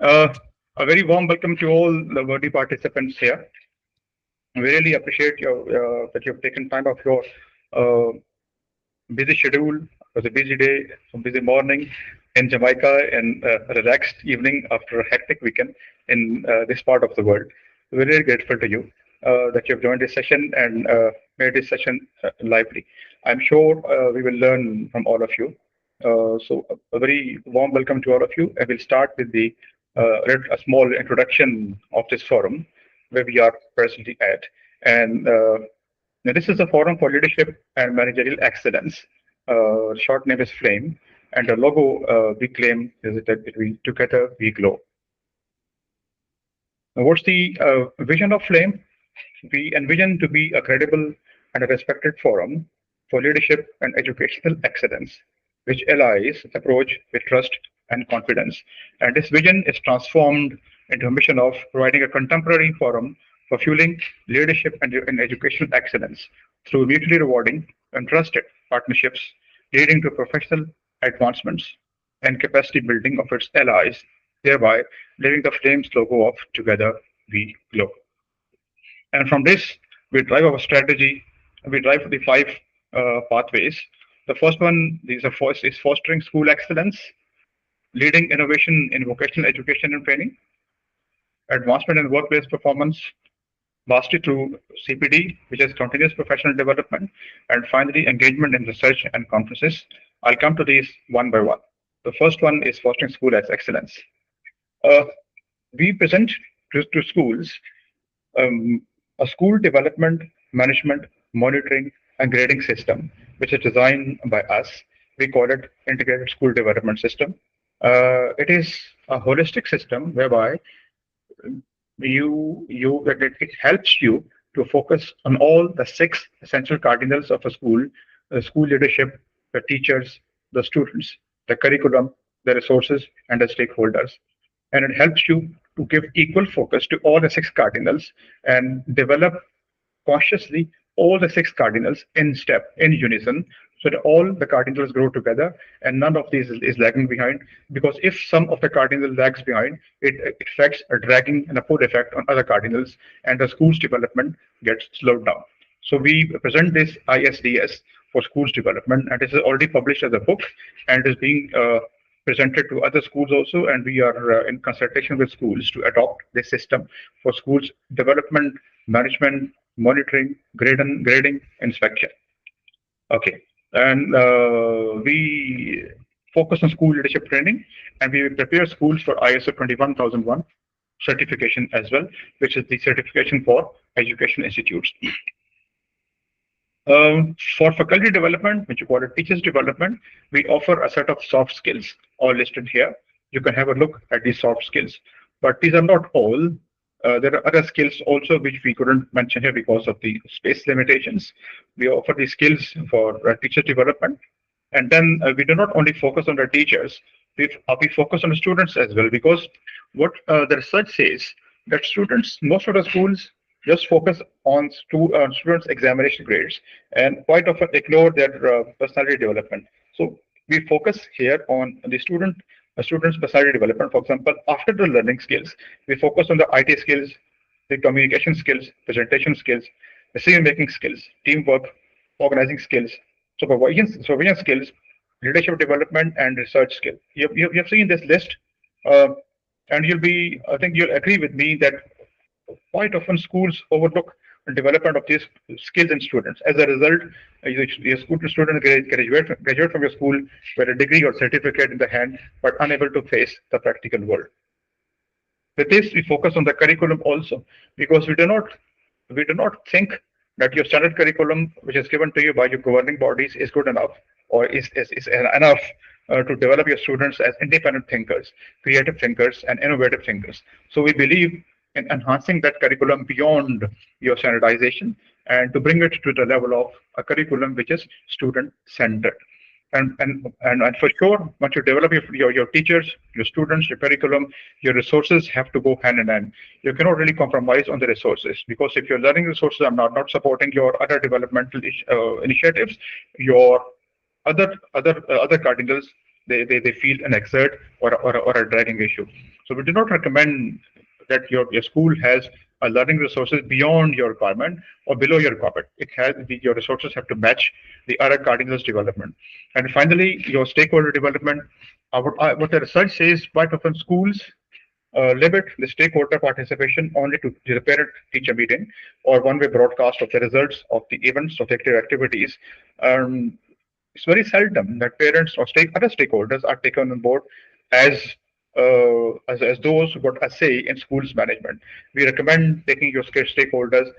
Uh, a very warm welcome to all the worthy participants here. We really appreciate that you've taken time off your uh, busy schedule. It was a busy day, a busy morning in Jamaica, and a relaxed evening after a hectic weekend in this part of the world. We're really grateful to you that you've joined this session and made this session lively. I'm sure we will learn from all of you. So a very warm welcome to all of you. I will start with a small introduction of this forum where we are presently at. And now, this is a forum for leadership and managerial excellence. Short name is FLAME, and the logo we claim is that we together we glow. Now, what's the vision of FLAME? We envision to be a credible and a respected forum for leadership and educational excellence, which allies approach with trust and confidence. And this vision is transformed into a mission of providing a contemporary forum for fueling leadership and educational excellence through mutually rewarding and trusted partnerships, leading to professional advancements and capacity building of its allies, thereby living the Flames logo of Together We Glow. And from this, we drive our strategy. We drive the five pathways. The first one is fostering school excellence, leading innovation in vocational education and training, advancement in workplace performance, mastery through CPD, which is continuous professional development, and finally, engagement in research and conferences. I'll come to these one by one. The first one is fostering school as excellence. Uh, we present to schools um, a school development, management, monitoring, and grading system, which is designed by us. We call it Integrated School Development System. It is a holistic system whereby it helps you to focus on all the six essential cardinals of a school: the school leadership, the teachers, the students, the curriculum, the resources, and the stakeholders. And it helps you to give equal focus to all the six cardinals and develop consciously all the six cardinals in step, in unison, so that all the cardinals grow together and none of these is lagging behind. Because if some of the cardinal lags behind, it affects a dragging and a pull effect on other cardinals, and the school's development gets slowed down. So we present this ISDS for schools development, and this is already published as a book and is being presented to other schools also, and we are in consultation with schools to adopt this system for schools development, management, monitoring, grading, inspection. Okay, and we focus on school leadership training, and we prepare schools for ISO 21001 certification as well, which is the certification for education institutes. For faculty development, which you call it teachers development, we offer a set of soft skills, all listed here. You can have a look at these soft skills, but these are not all. There are other skills also which we couldn't mention here because of the space limitations. We offer these skills for teacher development, and then we do not only focus on the teachers, we focus on the students as well, because what the research says that students, most of the schools just focus on students' examination grades and quite often ignore their personality development. So we focus here on the student's personality development. For example, after the learning skills, we focus on the IT skills, the communication skills, presentation skills, decision-making skills, teamwork, organizing skills, supervision skills, leadership development, and research skill. You have seen this list, uh, and I think you'll agree with me that quite often schools overlook the development of these skills in students. As a result, your student graduate from your school with a degree or certificate in the hand, but unable to face the practical world. With this, we focus on the curriculum also, because we do not think that your standard curriculum, which is given to you by your governing bodies, is good enough or is enough to develop your students as independent thinkers, creative thinkers, and innovative thinkers. So we believe in enhancing that curriculum beyond your standardization and to bring it to the level of a curriculum which is student centered. And for sure, once you develop your teachers, your students, your curriculum, your resources have to go hand in hand. You cannot really compromise on the resources, because if your learning resources are not supporting your other developmental initiatives, your other cardinals they feel an exert or a dragging issue. So we do not recommend that your school has a learning resources beyond your requirement or below your requirement. Your resources have to match the other cardinals development. And finally, your stakeholder development. What the research says, quite often schools limit the stakeholder participation only to the parent-teacher meeting or one-way broadcast of the results of the events of the activities. Um, it's very seldom that parents or other stakeholders are taken on board as as those who got a say in schools management. We recommend taking your stakeholders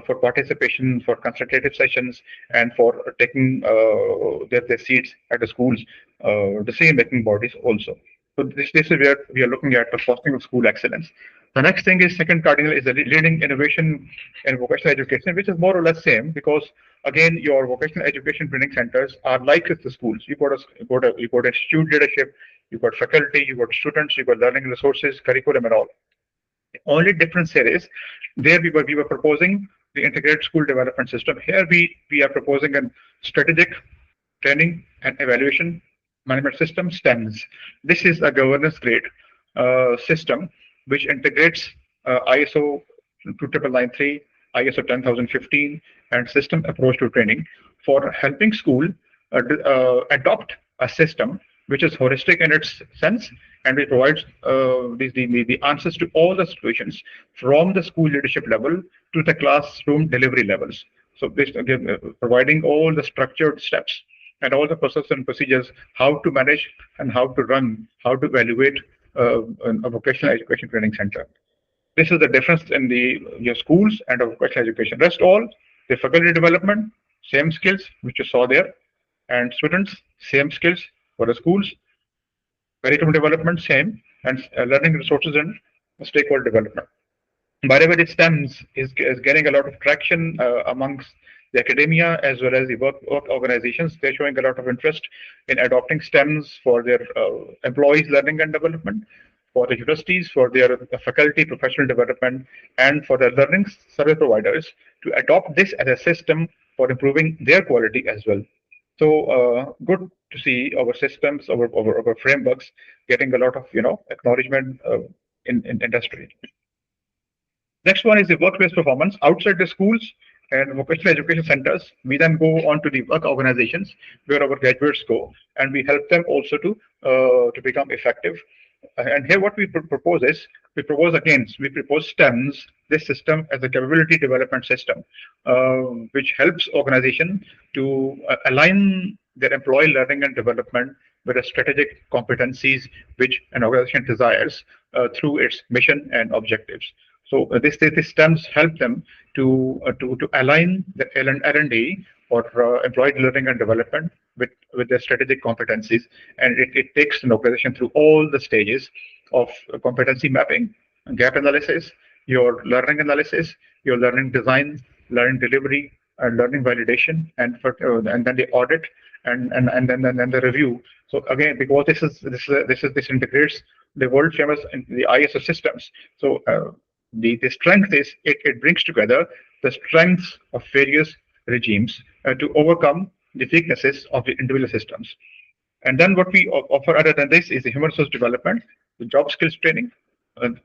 for participation, for consultative sessions, and for taking their seats at the schools, decision-making bodies also. So this is where we are looking at the fostering of school excellence. The next thing is second cardinal is the leading innovation in vocational education, which is more or less same because again your vocational education training centers are like the schools. You got institute leadership, you got faculty, you got students, you got learning resources, curriculum, and all. The only difference here is there we were proposing the integrated school development system. Here we are proposing a strategic training and evaluation management system STEMS. This is a governance grade system which integrates ISO 29993, ISO 10015, and system approach to training for helping school adopt a system which is holistic in its sense and it provides the answers to all the situations from the school leadership level to the classroom delivery levels. So this again providing all the structured steps and all the processes and procedures, how to manage and how to run, how to evaluate a vocational education training center. This is the difference in your schools and vocational education. Rest all, the faculty development, same skills which you saw there, and students, same skills for the schools, curriculum development, same, and learning resources and stakeholder development. By the way, the STEMS is getting a lot of traction amongst the academia as well as the work organizations. They're showing a lot of interest in adopting STEMS for their employees' learning and development, for the universities, for their faculty professional development, and for the learning service providers to adopt this as a system for improving their quality as well. So good to see our systems, our frameworks getting a lot of acknowledgement in industry. Next one is the workplace performance outside the schools and vocational education centers. We then go on to the work organizations where our graduates go, and we help them also to become effective. And here, what we propose is we propose STEMS, this system as a capability development system, which helps organization to align their employee learning and development with the strategic competencies which an organization desires through its mission and objectives. So this STEMs help them to align the L&D or employee learning and development with their strategic competencies, and it takes an organization through all the stages of competency mapping, gap analysis, your learning analysis, your learning design, learning delivery, and learning validation, and then the audit, and then the review. So again, because this integrates the world famous in the ISO systems. So the strength is it brings together the strengths of various regimes to overcome the weaknesses of the individual systems. And then what we offer other than this is the human resource development, the job skills training,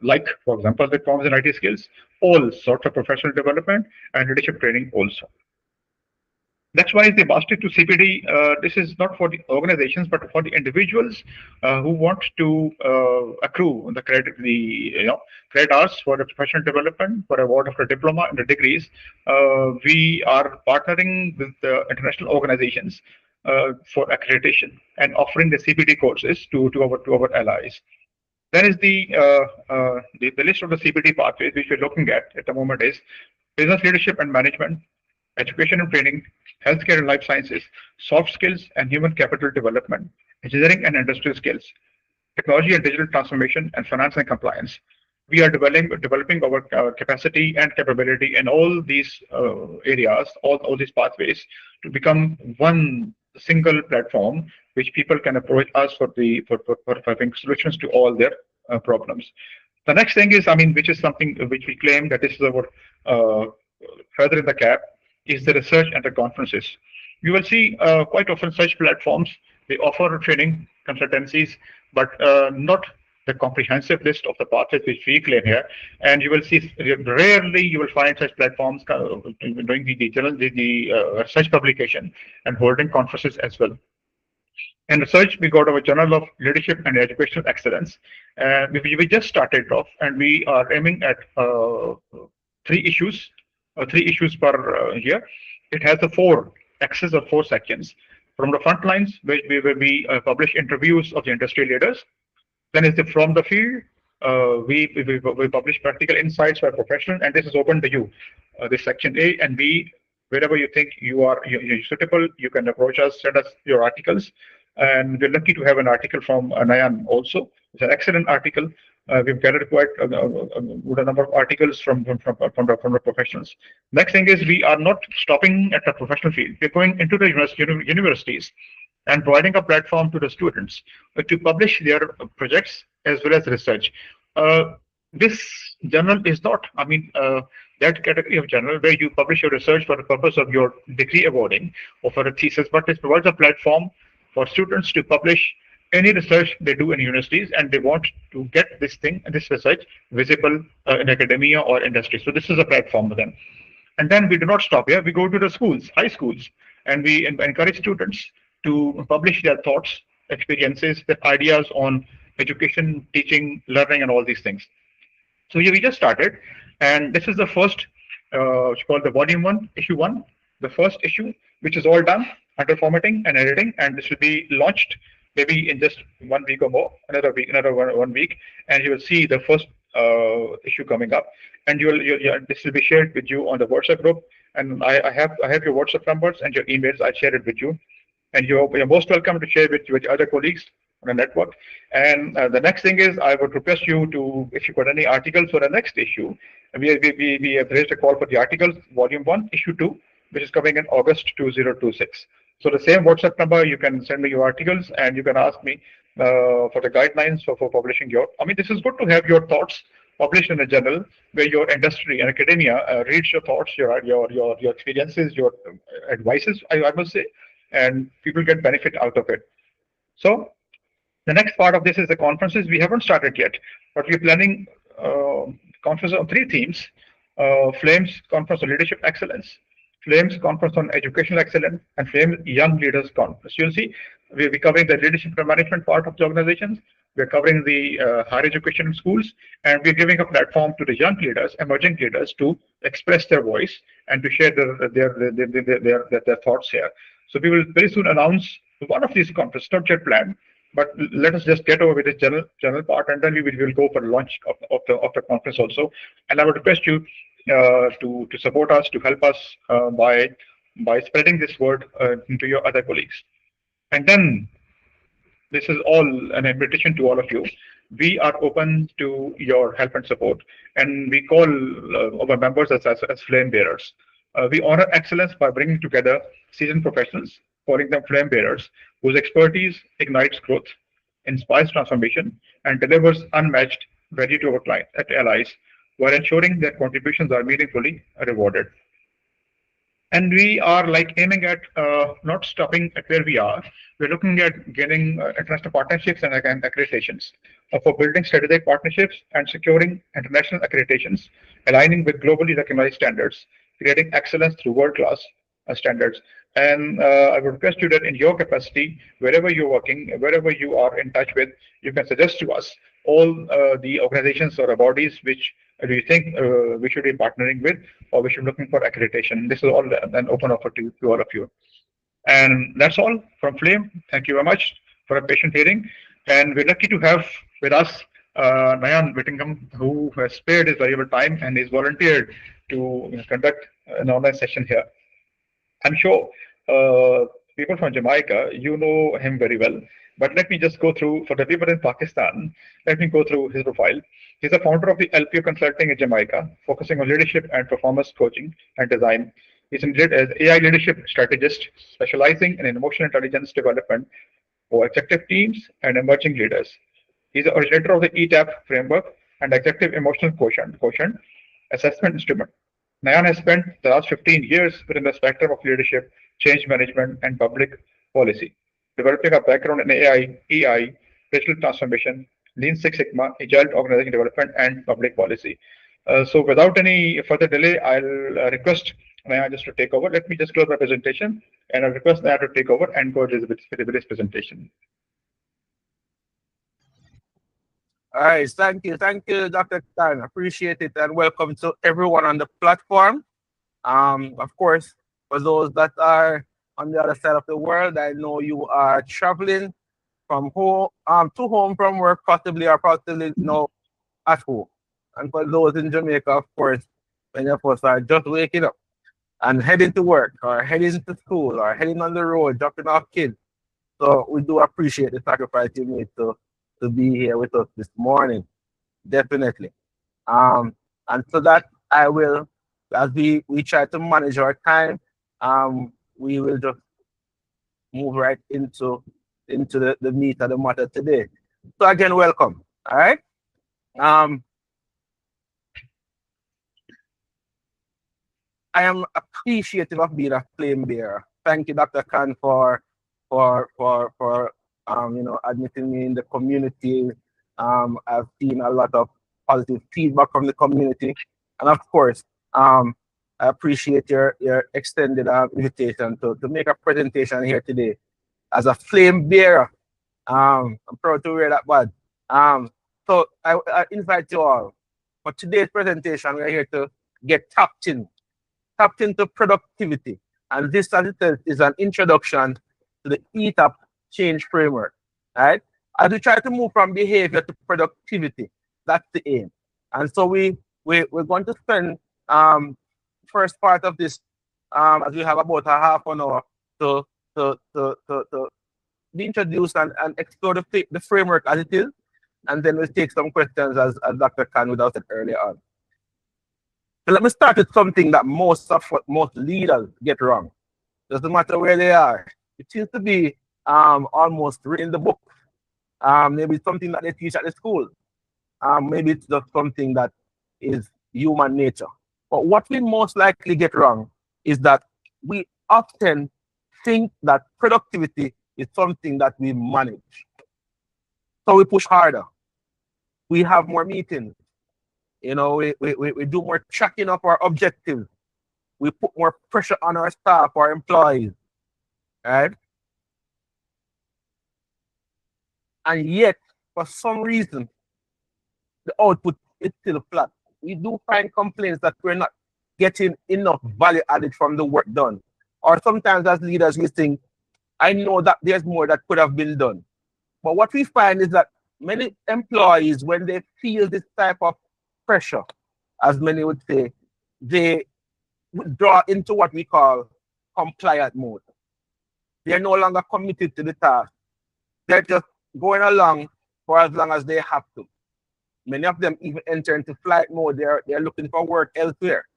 like, for example, the comms and IT skills, all sorts of professional development and leadership training also. That's why the mastery to CPD, this is not for the organizations, but for the individuals who want to accrue the credit hours for the professional development, for award of the diploma and the degrees. We are partnering with international organizations for accreditation and offering the CPD courses to our allies. There is the list of the CPD pathways which we're looking at the moment is business leadership and management, education and training, healthcare and life sciences, soft skills and human capital development, engineering and industrial skills, technology and digital transformation, and finance and compliance. We are developing our capacity and capability in all these areas, all these pathways, to become one single platform which people can approach us for having solutions to all their problems. The next thing is, which is something which we claim that this is our further in the cap, is the research and the conferences. You will see quite often such platforms We offer training consultancies, but not the comprehensive list of the pathways which we claim here. And you will see rarely you will find such platforms doing the research publication and holding conferences as well. In research, we got our Journal of Leadership and Educational Excellence. We just started off, and we are aiming at three issues, three issues per year. It has the four axes or four sections. From the front lines, where we publish interviews of the industry leaders. Then is the from the field. We publish practical insights by professional, and this is open to you. This section A and B, wherever you think you're suitable, you can approach us, send us your articles, and we're lucky to have an article from Nyan also. It's an excellent article. We've gathered quite a good number of articles from the professionals. Next thing is we are not stopping at the professional field. We're going into the universities and providing a platform to the students to publish their projects as well as research. This journal is not, that category of journal where you publish your research for the purpose of your degree awarding or for a thesis, but it provides a platform for students to publish any research they do in universities, and they want to get this research visible in academia or industry. So this is a platform for them. And then we do not stop here. We go to the schools, high schools, and we encourage students to publish their thoughts, experiences, their ideas on education, teaching, learning, and all these things. So we just started, and this is the first, it's called the volume one, issue one, the first issue, which is all done under formatting and editing, and this will be launched maybe in just 1 week or more, another week, another one week, and you will see the first issue coming up, and this will be shared with you on the WhatsApp group, and I have your WhatsApp numbers and your emails. I'll share it with you, and you're most welcome to share with other colleagues on the network. And the next thing is, I would request you to, if you got any articles for the next issue, we have raised a call for the articles, volume one, issue two, which is coming in August 2026. So the same WhatsApp number, you can send me your articles, and you can ask me for the guidelines for publishing your. This is good to have your thoughts published in a journal where your industry and academia reads your thoughts, your experiences, your advices, I must say, and people get benefit out of it. So the next part of this is the conferences. We haven't started yet, but we're planning conferences on three themes: Flames Conference on Leadership Excellence, Flames Conference on Educational Excellence, and Flames Young Leaders Conference. You'll see we'll be covering the leadership and management part of the organizations. We're covering the higher education schools, and we're giving a platform to the young leaders, emerging leaders, to express their voice and to share their thoughts here. So we will very soon announce one of these conferences, not yet planned, but let us just get over with the general part, and then we will go for the launch of the conference also. And I would request you to support us, to help us by spreading this word into your other colleagues. And then this is all an invitation to all of you. We are open to your help and support, and we call our members as flame bearers. We honor excellence by bringing together seasoned professionals, calling them flame bearers, whose expertise ignites growth, inspires transformation, and delivers unmatched value to our clients and allies, while ensuring their contributions are meaningfully rewarded. And we are aiming at not stopping at where we are. We're looking at getting international partnerships and accreditations for building strategic partnerships and securing international accreditations, aligning with globally recognized standards, creating excellence through world-class standards. And I would request you that in your capacity, wherever you're working, wherever you are in touch with, you can suggest to us all the organizations or bodies which do you think we should be partnering with, or we should be looking for accreditation. This is all an open offer to all of you. And that's all from Flame. Thank you very much for a patient hearing. And we're lucky to have with us Nyan Whittingham, who has spared his valuable time and is volunteered to conduct an online session here. I'm sure people from Jamaica, you know him very well. But let me just go through, for the people in Pakistan, let me go through his profile. He's the founder of the LPO Consulting in Jamaica, focusing on leadership and performance coaching and design. He's an AI leadership strategist, specializing in emotional intelligence development for executive teams and emerging leaders. He's the originator of the ETAP framework and executive emotional quotient assessment instrument. Nyan has spent the last 15 years within the spectrum of leadership, change management, and public policy. developing a background in AI, EI, digital transformation, Lean Six Sigma, agile organization development, and public policy. So without any further delay, I'll request Naya just to take over. Let me just close my presentation, and I'll request Naya to take over and go with his presentation. All right, thank you, Dr. Khan. Appreciate it, and welcome to everyone on the platform. Of course, for those that are on the other side of the world, I know you are traveling from home to home from work, possibly or possibly at home. And for those in Jamaica, of course, many of us are just waking up and heading to work or heading to school or heading on the road, dropping off kids. So we do appreciate the sacrifice you made to be here with us this morning. Definitely. And so that I will, as we try to manage our time, we will just move right into the meat of the matter today. So again, welcome. All right. Um, I am appreciative of being a flame bearer. Thank you, Dr. Khan, for admitting me in the community. I've seen a lot of positive feedback from the community, and of course, I appreciate your extended invitation to make a presentation here today as a flame bearer. I'm proud to wear that badge. So I invite you all for today's presentation. We're here to get tapped into productivity. And this, as it says, is an introduction to the ETAP change framework, right? As we try to move from behavior to productivity, that's the aim. And so we're going to spend first part of this, as we have about a half an hour to be introduced and explore the framework as it is. And then we'll take some questions as Dr. Khan would have said earlier on. So let me start with something that most leaders get wrong. Doesn't matter where they are. It seems to be almost written in the book. Maybe it's something that they teach at the school. Maybe it's just something that is human nature. But what we most likely get wrong is that we often think that productivity is something that we manage. So we push harder. We have more meetings. We do more tracking of our objectives. We put more pressure on our staff, our employees, right? And yet, for some reason, the output is still flat. We do find complaints that we're not getting enough value added from the work done. Or sometimes as leaders, we think, I know that there's more that could have been done. But what we find is that many employees, when they feel this type of pressure, as many would say, they withdraw into what we call compliant mode. They're no longer committed to the task. They're just going along for as long as they have to. Many of them even enter into flight mode. They're looking for work elsewhere.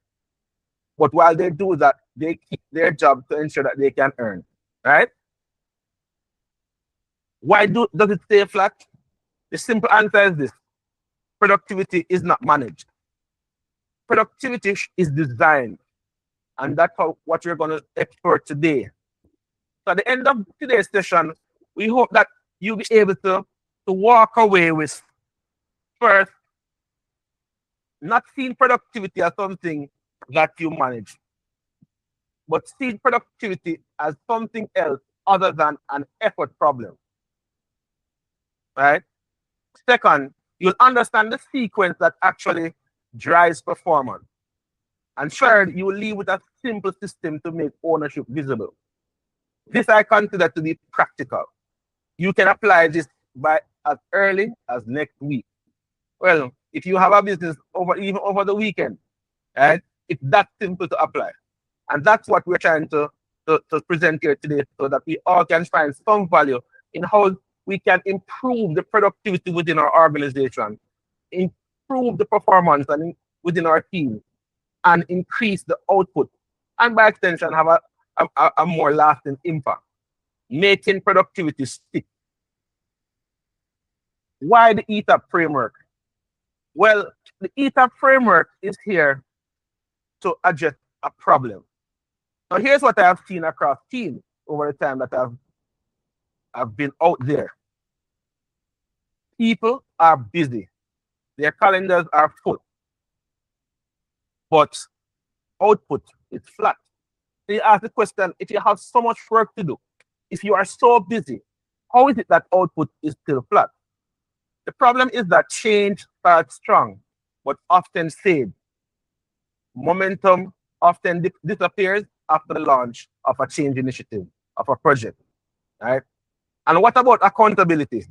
But while they do that, they keep their job to ensure that they can earn, right? Why does it stay flat? The simple answer is this: productivity is not managed. Productivity is designed. And that's what we're going to explore today. So at the end of today's session, we hope that you'll be able to walk away with, first, not seeing productivity as something that you manage, but seeing productivity as something else other than an effort problem, right? Second, you'll understand the sequence that actually drives performance. And third, you will leave with a simple system to make ownership visible. This I consider to be practical. You can apply this by as early as next week. Well, if you have a business even over the weekend, right? It's that simple to apply. And that's what we're trying to present here today, so that we all can find some value in how we can improve the productivity within our organization, improve the performance within our team, and increase the output, and by extension have a more lasting impact, making productivity stick. Why the ETAP framework? Well, the ETAP framework is here to address a problem. Now, here's what I have seen across teams over the time that I've I've been out there. People are busy. Their calendars are full, but output is flat. So you ask the question, if you have so much work to do, if you are so busy, how is it that output is still flat? The problem is that change starts strong, but often fades. Momentum often disappears after the launch of a change initiative, of a project, right? And what about accountability?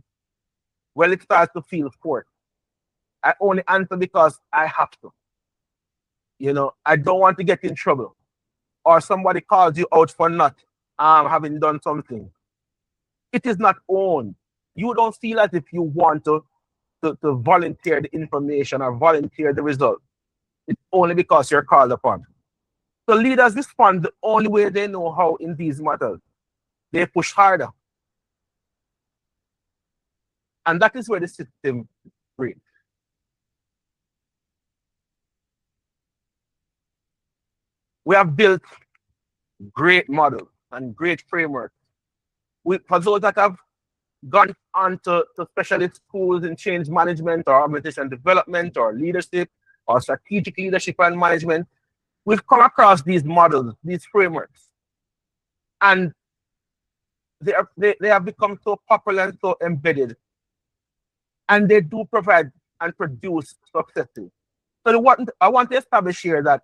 Well, it starts to feel forced. I only answer because I have to. I don't want to get in trouble. Or somebody calls you out for not having done something. It is not owned. You don't feel as if you want to volunteer the information or volunteer the result. It's only because you're called upon. So leaders respond the only way they know how in these matters. They push harder. And that is where the system breaks. We have built great models and great frameworks. For those that have gone on to specialist schools in change management or organization development or leadership or strategic leadership and management, we've come across these models, these frameworks. And they have become so popular and so embedded. And they do provide and produce successes. So I want to establish here that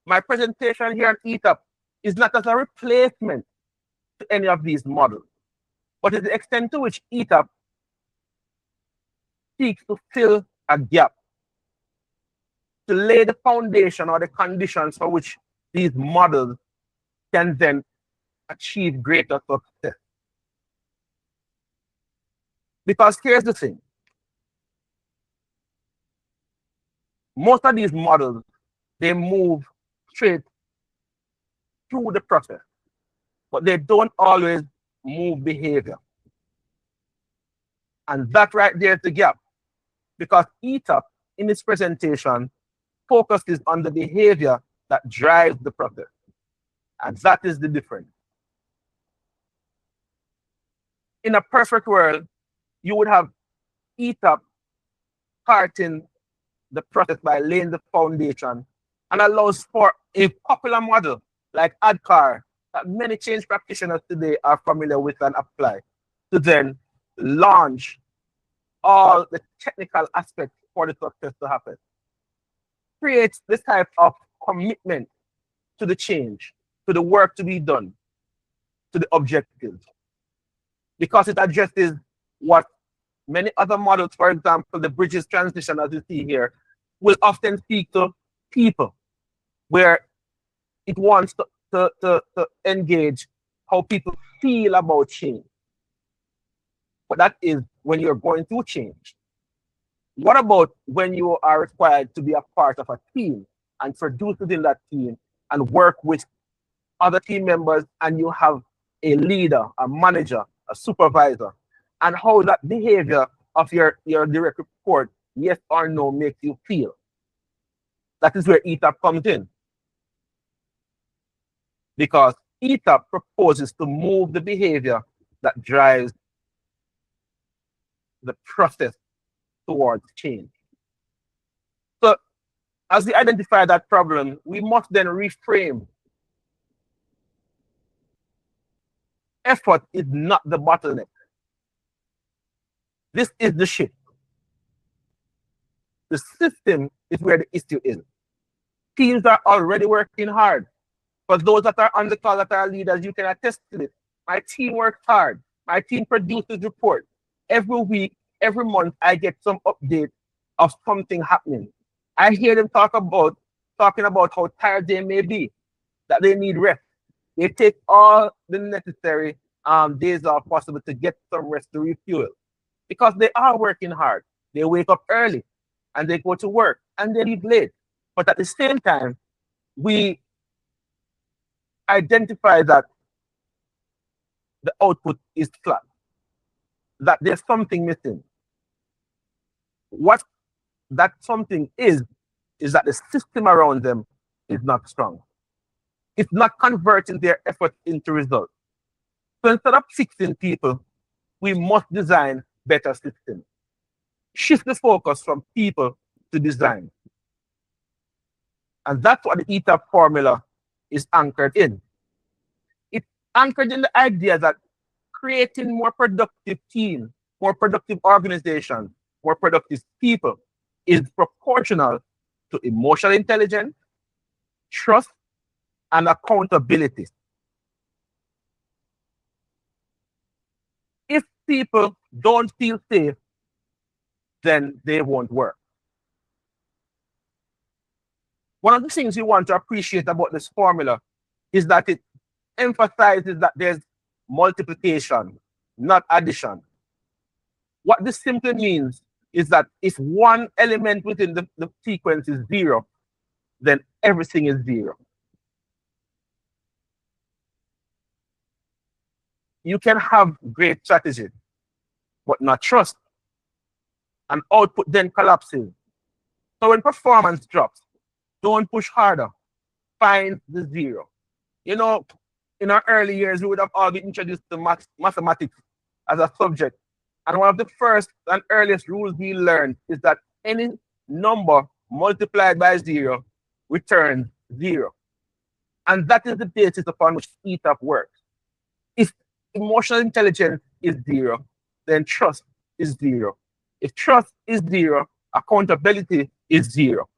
my presentation here at ETAP is not as a replacement to any of these models, but is the extent to which ETAP seeks to fill a gap, to lay the foundation or the conditions for which these models can then achieve greater success. Because here's the thing. Most of these models, they move straight through the process, but they don't always move behavior. And that right there is the gap. Because ETAP, in its presentation, focuses on the behavior that drives the process. And that is the difference. In a perfect world, you would have ETAP starting the process by laying the foundation and allows for a popular model like ADCAR that many change practitioners today are familiar with and apply to then launch all the technical aspects for the success to happen. Creates this type of commitment to the change, to the work to be done, to the objectives. Because it addresses what many other models, for example, the bridges transition, as you see here, will often speak to people, where it wants to engage how people feel about change. But that is when you're going through change. What about when you are required to be a part of a team and produce within that team and work with other team members, and you have a leader, a manager, a supervisor, and how that behavior of your direct report, yes or no, makes you feel? That is where ETAP comes in. Because ETAP proposes to move the behavior that drives the process towards change. So as we identify that problem, we must then reframe. Effort is not the bottleneck. This is the shift. The system is where the issue is. Teams are already working hard. For those that are on the call that are leaders, you can attest to this. My team works hard. My team produces reports. Every week, every month, I get some update of something happening. I hear them talking about how tired they may be, that they need rest. They take all the necessary days off possible to get some rest to refuel. Because they are working hard. They wake up early and they go to work and they leave late. But at the same time, we identify that the output is flat, that there's something missing. What that something is that the system around them is not strong. It's not converting their effort into results. So instead of fixing people, we must design better systems. Shift the focus from people to design. And that's what the ETAP formula is anchored in. It's anchored in the idea that creating more productive teams, more productive organizations, more productive people is proportional to emotional intelligence, trust, and accountability. If people don't feel safe, then they won't work. One of the things you want to appreciate about this formula is that it emphasizes that there's multiplication, not addition. What this simply means is that if one element within the sequence is zero, then everything is zero. You can have great strategy, but not trust. And output then collapses. So when performance drops, don't push harder. Find the zero. You know, in our early years, we would have all been introduced to mathematics as a subject. And one of the first and earliest rules we learned is that any number multiplied by zero returns zero. And that is the basis upon which ETAP works. If emotional intelligence is zero, then trust is zero. If trust is zero, accountability is zero.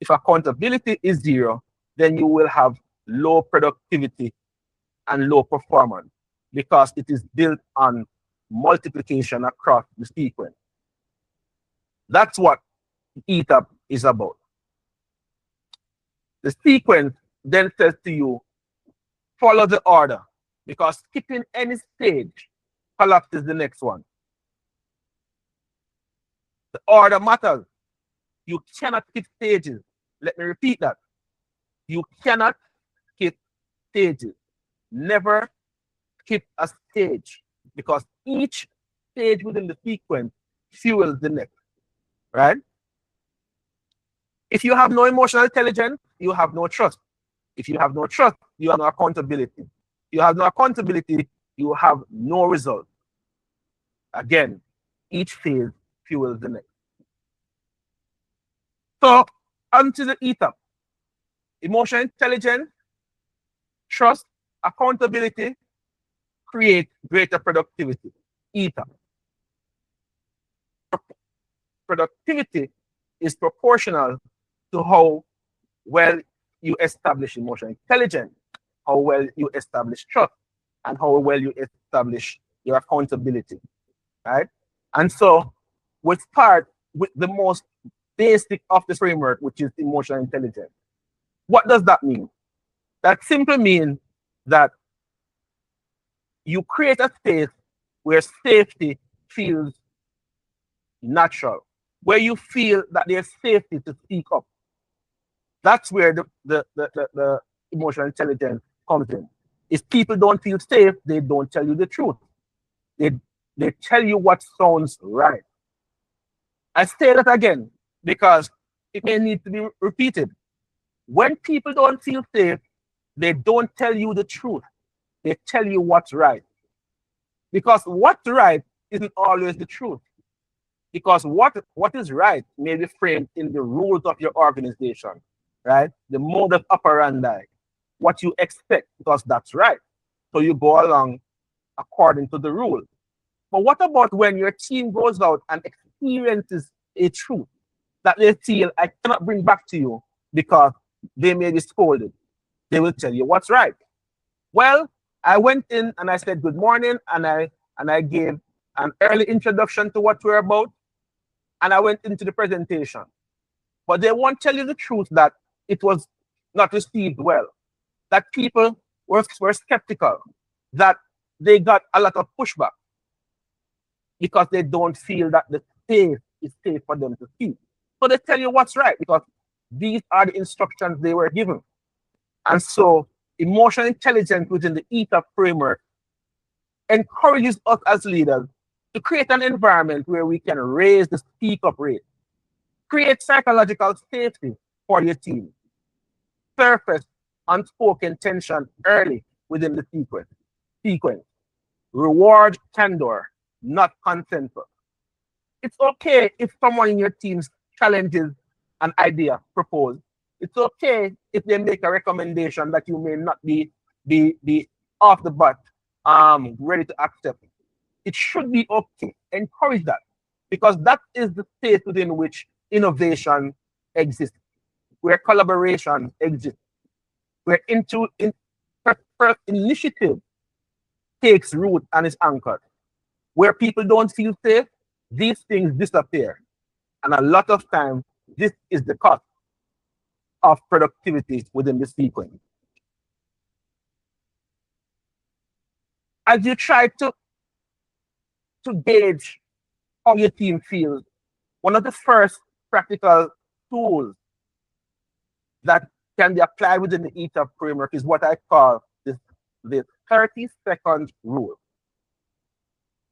If accountability is zero, then you will have low productivity and low performance because it is built on multiplication across the sequence. That's what ETAP is about. The sequence then says to you, follow the order, because skipping any stage collapses the next one. The order matters. You cannot skip stages. Let me repeat that. You cannot skip stages. Never skip a stage, because each stage within the sequence fuels the next, right? If you have no emotional intelligence, you have no trust. If you have no trust, you have no accountability. If you have no accountability, you have no result. Again, each phase fuels the next. So, onto the ETAP. Emotional intelligence, trust, accountability, create greater productivity. ETAP. Productivity is proportional to how well you establish emotional intelligence, how well you establish trust, and how well you establish your accountability, right? And so we start with the most basic of the framework, which is emotional intelligence. What does that mean? That simply means that you create a space where safety feels natural, where you feel that there's safety to speak up. That's where the emotional intelligence comes in. If people don't feel safe, they don't tell you the truth. They tell you what sounds right. I say that again because it may need to be repeated. When people don't feel safe, they don't tell you the truth. They tell you what's right. Because what's right isn't always the truth. Because what is right may be framed in the rules of your organization, right? The modus operandi, what you expect, because that's right. So you go along according to the rule. But what about when your team goes out and experiences a truth that they feel I cannot bring back to you because they may be scolded? They will tell you what's right. Well, I went in and I said good morning, and I gave an early introduction to what we're about, and I went into the presentation. But they won't tell you the truth that it was not received well, that people were skeptical, that they got a lot of pushback because they don't feel that the space is safe for them to speak. So they tell you what's right because these are the instructions they were given. And so emotional intelligence within the ETAP framework encourages us as leaders to create an environment where we can raise the speak up rate, create psychological safety for your team, surface unspoken tension early within the sequence. Reward candor, not consensus. It's okay if someone in your team challenges an idea proposed. It's okay if they make a recommendation that you may not be off the bat ready to accept. It should be okay. Encourage that because that is the space within which innovation exists, where collaboration exists, where initiative takes root and is anchored. Where people don't feel safe, these things disappear. And a lot of times, this is the cost of productivity within the sequence. As you try to gauge how your team feels, one of the first practical tools that can be applied within the ETAP framework is what I call the 30-second rule.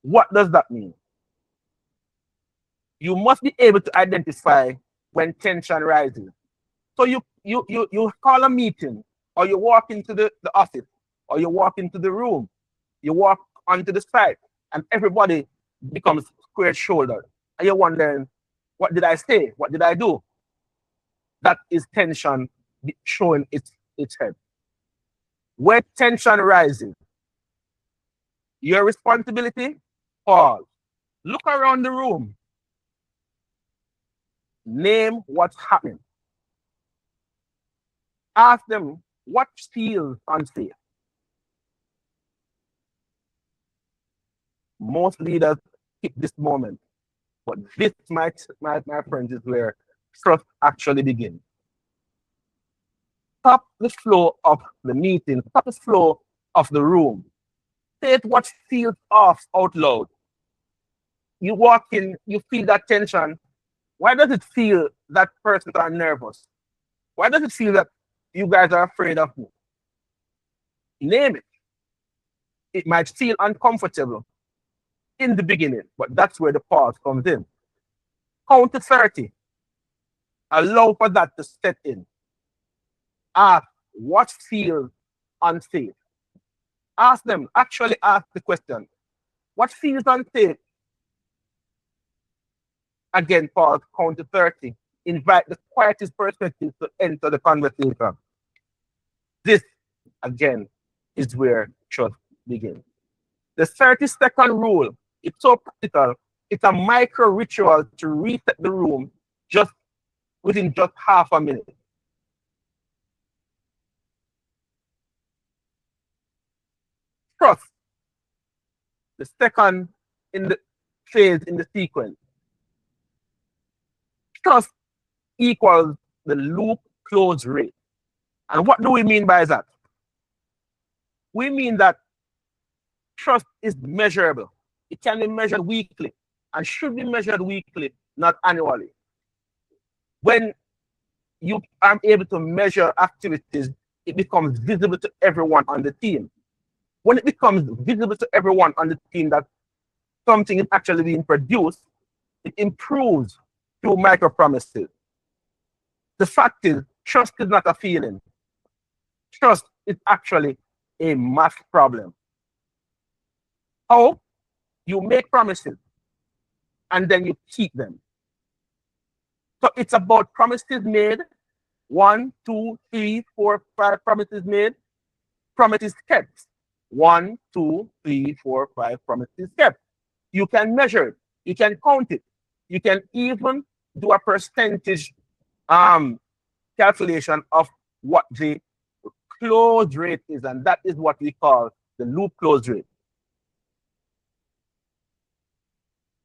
What does that mean? You must be able to identify when tension rises. So you call a meeting, or you walk into the office, or you walk into the room, you walk onto the site, and everybody becomes square shouldered. And you're wondering, what did I say? What did I do? That is tension showing its head. When tension rises, your responsibility, pause. Look around the room. Name what's happening. Ask them what feels unsafe. Most leaders skip this moment, but this, my friends, is where trust actually begins. Stop the flow of the meeting, stop the flow of the room. Say what feels off out loud. You walk in, you feel that tension. Why does it feel that persons are nervous? Why does it feel that you guys are afraid of me? Name it. It might feel uncomfortable in the beginning, but that's where the pause comes in. Count to 30. Allow for that to set in. Ask what feels unsafe. Ask them, actually ask the question, what feels unsafe? Again, pause, count to 30. Invite the quietest perspective to enter the conversation. This, again, is where trust begins. The 30-second rule, it's so practical. It's a micro ritual to reset the room just within just half a minute. Trust, the second in the phase in the sequence. Trust equals the loop close rate. And what do we mean by that? We mean that trust is measurable. It can be measured weekly and should be measured weekly, not annually. When you are able to measure activities, it becomes visible to everyone on the team. When it becomes visible to everyone on the team that something is actually being produced, it improves through micro promises. The fact is, trust is not a feeling. Trust is actually a math problem. How? You make promises and then you keep them. So it's about promises made. 1, 2, 3, 4, 5 promises made. Promises kept. 1, 2, 3, 4, 5 promises kept. You can measure it. You can count it. You can even do a percentage calculation of what the close rate is, and that is what we call the loop close rate.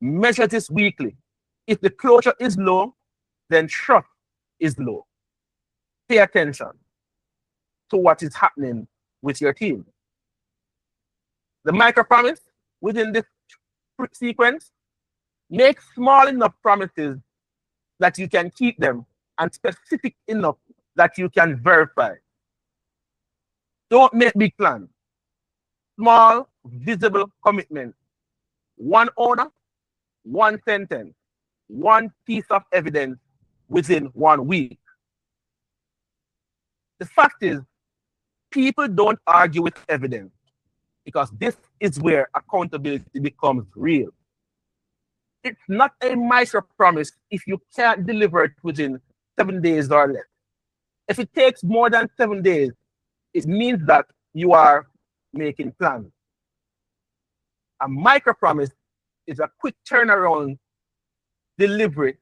Measure this weekly. If the closure is low, then trust is low. Pay attention to what is happening with your team. The micro promise within this sequence, make small enough promises that you can keep them and specific enough that you can verify. Don't make big plans. Small, visible commitments. One owner, one sentence, one piece of evidence within 1 week. The fact is, people don't argue with evidence. because this is where accountability becomes real. It's not a micro promise if you can't deliver it within 7 days or less. If it takes more than 7 days, it means that you are making plans. A micro promise is a quick turnaround delivery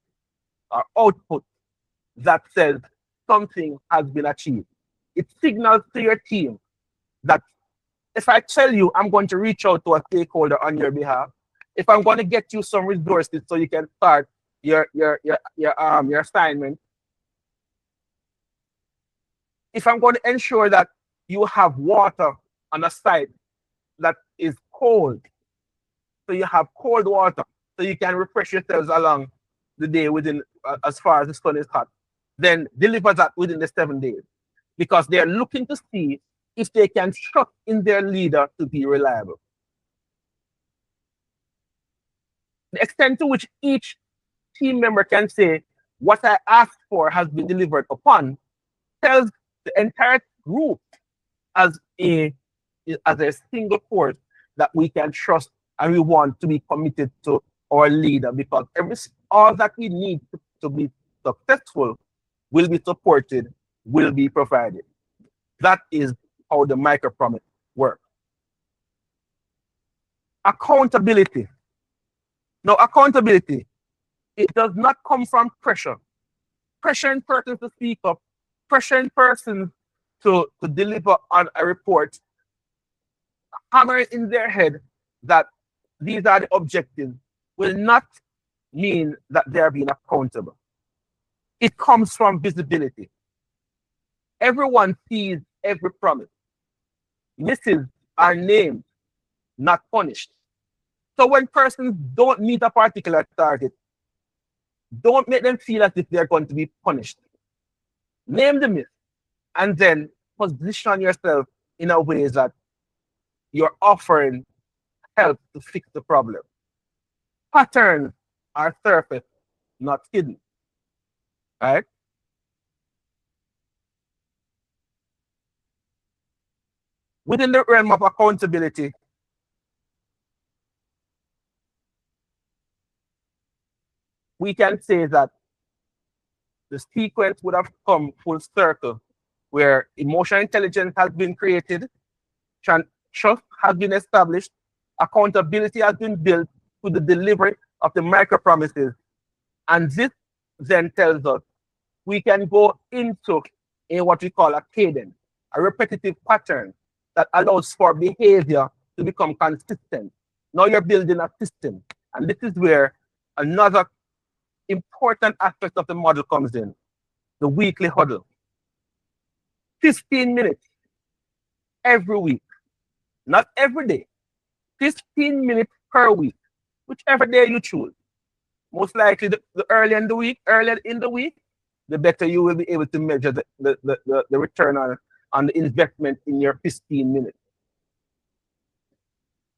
or output that says something has been achieved. It signals to your team that if I tell you I'm going to reach out to a stakeholder on your behalf, if I'm going to get you some resources so you can start your assignment, if I'm going to ensure that you have water on a site that is cold, so you have cold water, so you can refresh yourselves along the day within as far as the sun is hot, then deliver that within the 7 days, because they're looking to see if they can trust in their leader to be reliable. The extent to which each team member can say, what I asked for has been delivered upon, tells the entire group as a single force that we can trust and we want to be committed to our leader, because all that we need to be successful will be supported, will be provided. That is how the micro promise works. Accountability. Now, accountability, it does not come from pressure. Pressuring persons to speak up, pressuring persons to deliver on a report, hammering in their head that these are the objectives will not mean that they are being accountable. It comes from visibility. Everyone sees every promise. Misses are named, not punished. So when persons don't meet a particular target, don't make them feel as if they're going to be punished. Name the miss and then position yourself in a way that you're offering help to fix the problem. Patterns are surface, not hidden. Right? Within the realm of accountability, we can say that the sequence would have come full circle, where emotional intelligence has been created, trust has been established, accountability has been built to the delivery of the micro promises. And this then tells us we can go into what we call a cadence, a repetitive pattern that allows for behavior to become consistent. Now you're building a system. And this is where another important aspect of the model comes in, the weekly huddle. 15 minutes every week, not every day. 15 minutes per week, whichever day you choose. Most likely the earlier in the week, the better you will be able to measure the return on the investment in your 15 minutes.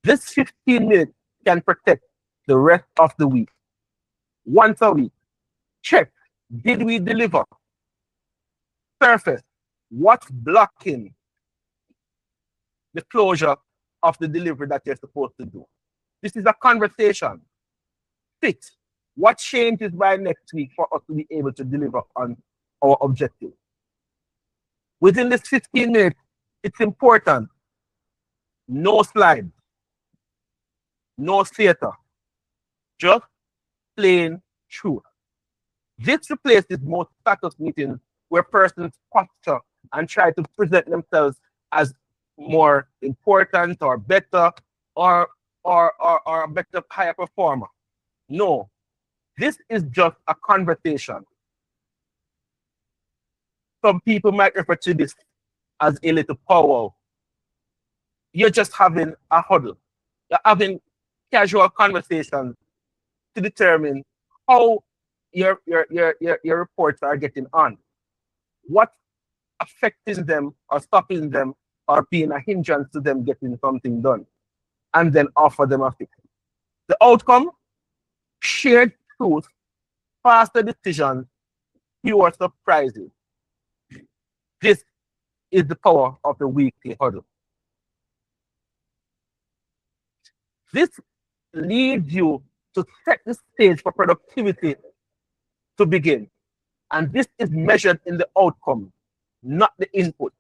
This 15 minutes can protect the rest of the week. Once a week, check, did we deliver? Surface, what's blocking the closure of the delivery that you're supposed to do? This is a conversation. 6, what changes by next week for us to be able to deliver on our objective? Within this 15 minutes, it's important. No slides, no theater, just plain truth. This replaces most status meetings where persons posture and try to present themselves as more important or better or a better, higher performer. No, this is just a conversation. Some people might refer to this as a little powwow. You're just having a huddle. You're having casual conversations to determine how your reports are getting on. What affecting them or stopping them or being a hindrance to them getting something done, and then offer them a fix. The outcome, shared truth, faster decisions, fewer surprises. This is the power of the weekly huddle. This leads you to set the stage for productivity to begin. And this is measured in the outcome, not the input.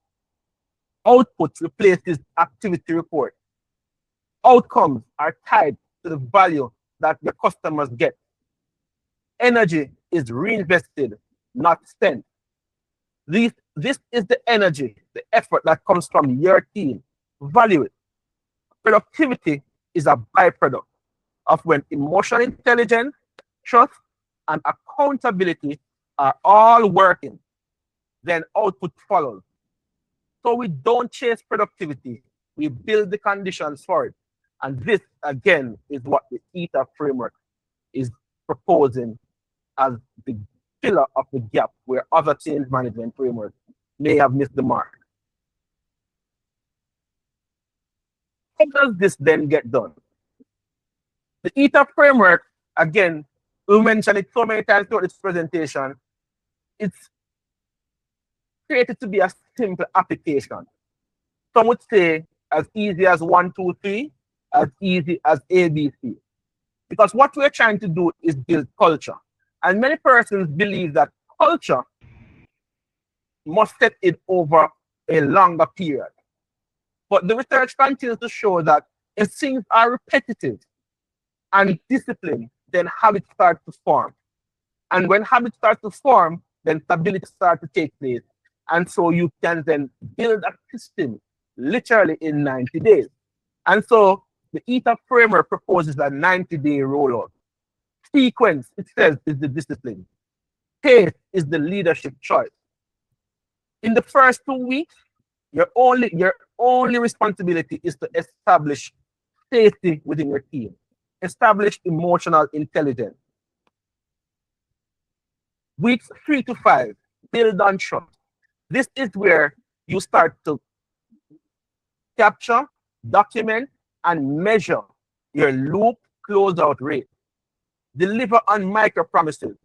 Output replaces activity report. Outcomes are tied to the value that your customers get. Energy is reinvested, not spent. This is the energy, the effort that comes from your team. Value it. Productivity is a byproduct of when emotional intelligence, trust, and accountability are all working, then output follows. So we don't chase productivity, we build the conditions for it. And this, again, is what the ETAP framework is proposing as the pillar of the gap where other change management frameworks may have missed the mark. How does this then get done? The ETAP framework, again, we mentioned it so many times throughout this presentation, it's created to be a simple application. Some would say as easy as 1, 2, 3, as easy as ABC. Because what we're trying to do is build culture. And many persons believe that culture must set it over a longer period. But the research continues to show that if things are repetitive and disciplined, then habits start to form. And when habits start to form, then stability starts to take place. And so you can then build a system literally in 90 days. And so the ETAP framework proposes a 90-day rollout. Sequence, it says, is the discipline. Pace is the leadership choice. In the first 2 weeks, your only responsibility is to establish safety within your team. Establish emotional intelligence. Weeks 3 to 5, build on trust. This is where you start to capture, document, and measure your loop closeout rate. Deliver on micro promises.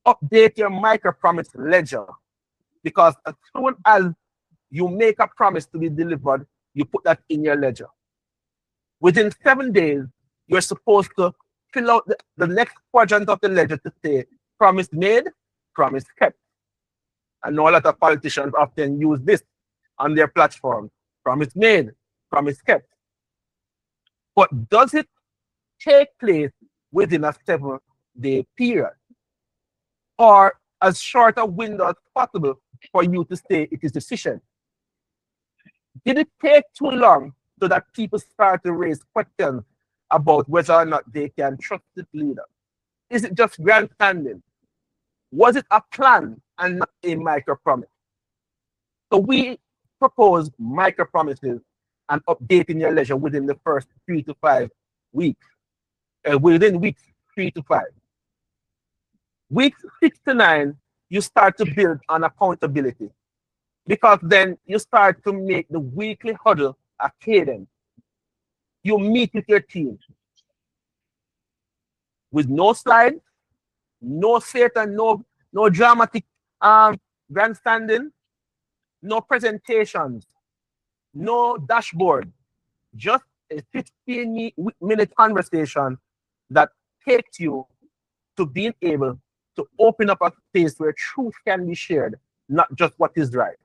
Update your micro promise ledger. Because as soon as you make a promise to be delivered, you put that in your ledger. Within 7 days, you're supposed to fill out the next quadrant of the ledger to say, promise made, promise kept. I know a lot of politicians often use this on their platform. Promise made, promise kept. But does it take place within a 7-day period? Or as short a window as possible for you to say it is sufficient? Did it take too long so that people start to raise questions about whether or not they can trust this leader? Is it just grandstanding? Was it a plan and not a micro promise? So we propose micro promises and updating your ledger within the first 3 to 5 weeks. Within weeks 3 to 5. Weeks 6 to 9, you start to build on accountability. Because then you start to make the weekly huddle a cadence. You meet with your team with no slides, no theater, no dramatic grandstanding, no presentations, no dashboard, just a 15-minute conversation that takes you to being able to open up a space where truth can be shared, not just what is right.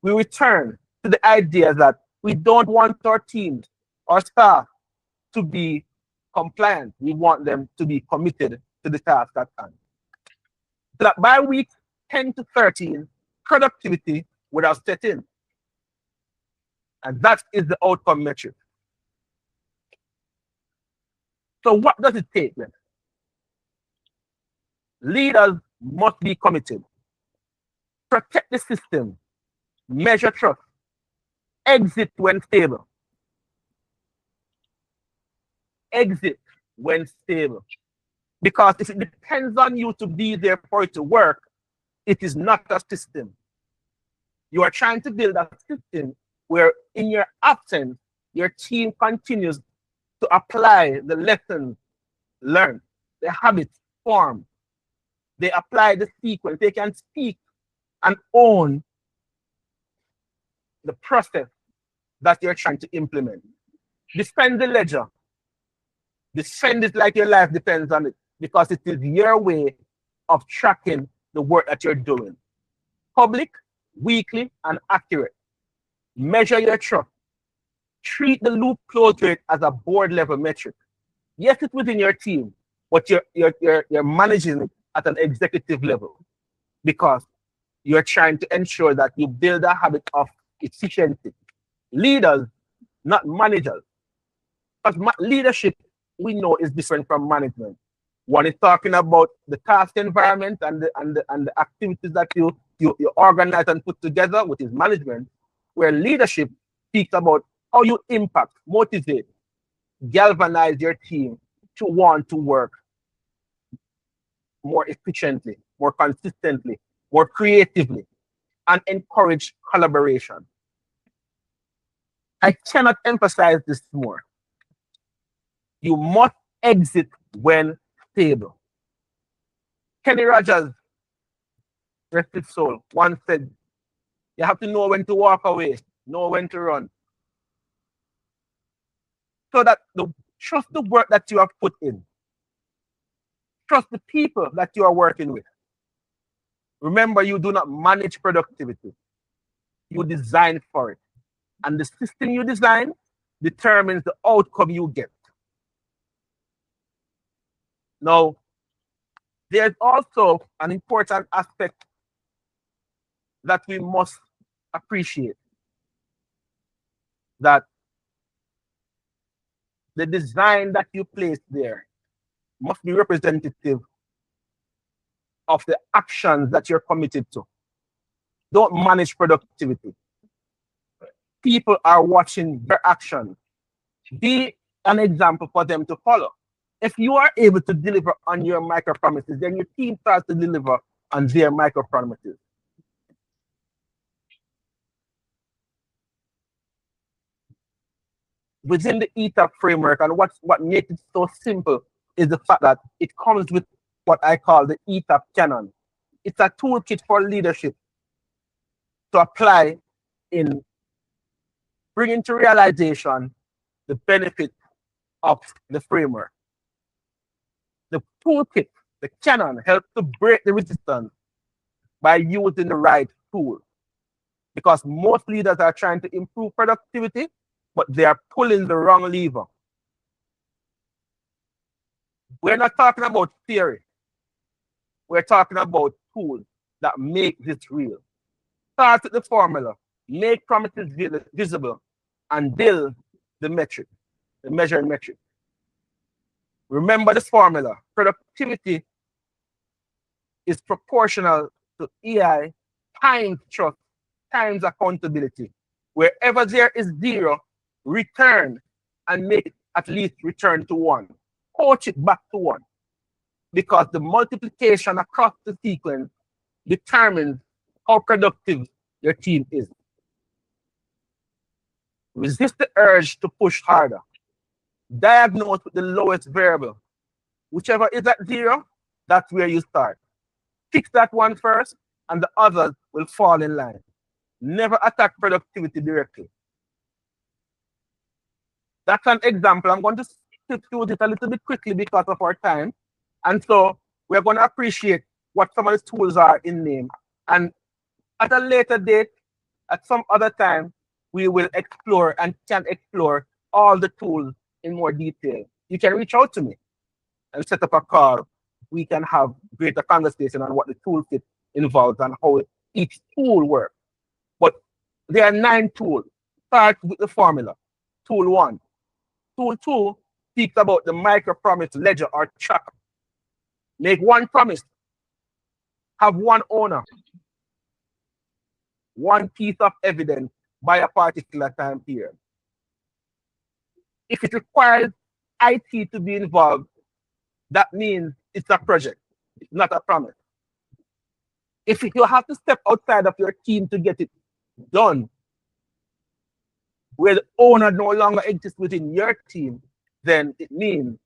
We return to the idea that we don't want our teams or staff to be compliant. We want them to be committed to the task at hand. So that by week 10 to 13, productivity would have set in. And that is the outcome metric. So what does it take then? Leaders must be committed. Protect the system. Measure trust. Exit when stable. Exit when stable. Because if it depends on you to be there for it to work, it is not a system. You are trying to build a system where in your absence, your team continues to apply the lessons learned, the habits formed. They apply the sequence. They can speak and own the process that you're trying to implement. Defend the ledger. Defend it like your life depends on it, because it is your way of tracking the work that you're doing. Public, weekly, and accurate. Measure your trust. Treat the loop close rate as a board level metric. Yes, it's within your team, but you're managing it at an executive level, because you're trying to ensure that you build a habit of efficiency. Leaders, not managers. Because leadership, we know, is different from management. One is talking about the task environment and the activities that you organize and put together, which is management, where leadership speaks about how you impact, motivate, galvanize your team to want to work more efficiently, more consistently, more creatively, and encourage collaboration. I cannot emphasize this more. You must exit when stable. Kenny Rogers, rest his soul, once said, you have to know when to walk away, know when to run. So that trust the work that you have put in. Trust the people that you are working with. Remember, you do not manage productivity. You design for it. And the system you design determines the outcome you get. Now, there's also an important aspect that we must appreciate, that the design that you place there must be representative of the actions that you're committed to. Don't manage productivity. People are watching your actions. Be an example for them to follow. If you are able to deliver on your micro promises, then your team starts to deliver on their micro promises. Within the ETAP framework, and what makes it so simple is the fact that it comes with what I call the ETAP canon. It's a toolkit for leadership to apply in bringing to realization the benefit of the framework. The toolkit, the canon, helps to break the resistance by using the right tool. Because most leaders are trying to improve productivity, but they are pulling the wrong lever. We're not talking about theory. We're talking about tools that make this real. Start with the formula, make promises visible, and build the metric, the measuring metric. Remember this formula. Productivity is proportional to EI times trust times accountability. Wherever there is zero, return and make it at least return to one. Coach it back to one. Because the multiplication across the sequence determines how productive your team is. Resist the urge to push harder. Diagnose with the lowest variable. Whichever is at zero, that's where you start. Fix that one first, and the others will fall in line. Never attack productivity directly. That's an example. I'm going to skip through this a little bit quickly because of our time. And so we're going to appreciate what some of the tools are in name. And at a later date, at some other time, we will explore and can explore all the tools in more detail. You can reach out to me and set up a call. We can have greater conversation on what the toolkit involves and how each tool works. But there are 9 tools. Start with the formula. Tool 1. Tool 2 speaks about the micro promise ledger or tracker. Make one promise. Have one owner. One piece of evidence by a particular time period. If it requires IT to be involved, that means it's a project. It's not a promise. If you have to step outside of your team to get it done, where the owner no longer exists within your team, then it means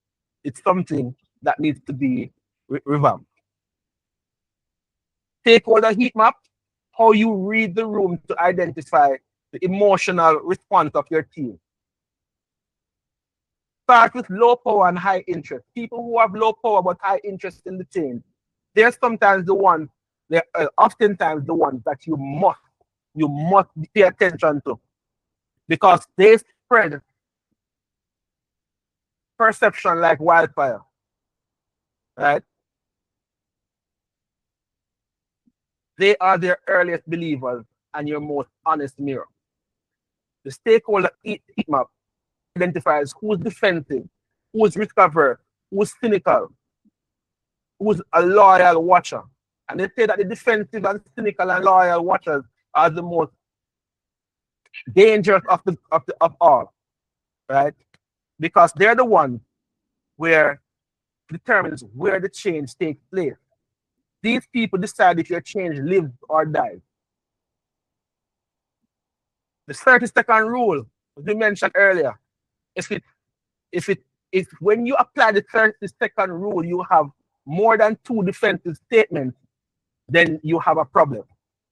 it's something that needs to be revamped. Stakeholder heat map, how you read the room to identify the emotional response of your team. Start with low power and high interest. People who have low power but high interest in the change, they're sometimes the ones, they're oftentimes the ones that you must pay attention to, because they spread perception like wildfire, right? They are their earliest believers and your most honest mirror. The stakeholder heat map identifies who's defensive, who's risk-averse, who's cynical, who's a loyal watcher. And they say that the defensive and cynical and loyal watchers are the most dangerous of all, right? Because they're the ones where determines where the change takes place. These people decide if your change lives or dies. The 30-second rule, as we mentioned earlier, if when you apply the 30-second rule, you have more than 2 defensive statements, then you have a problem.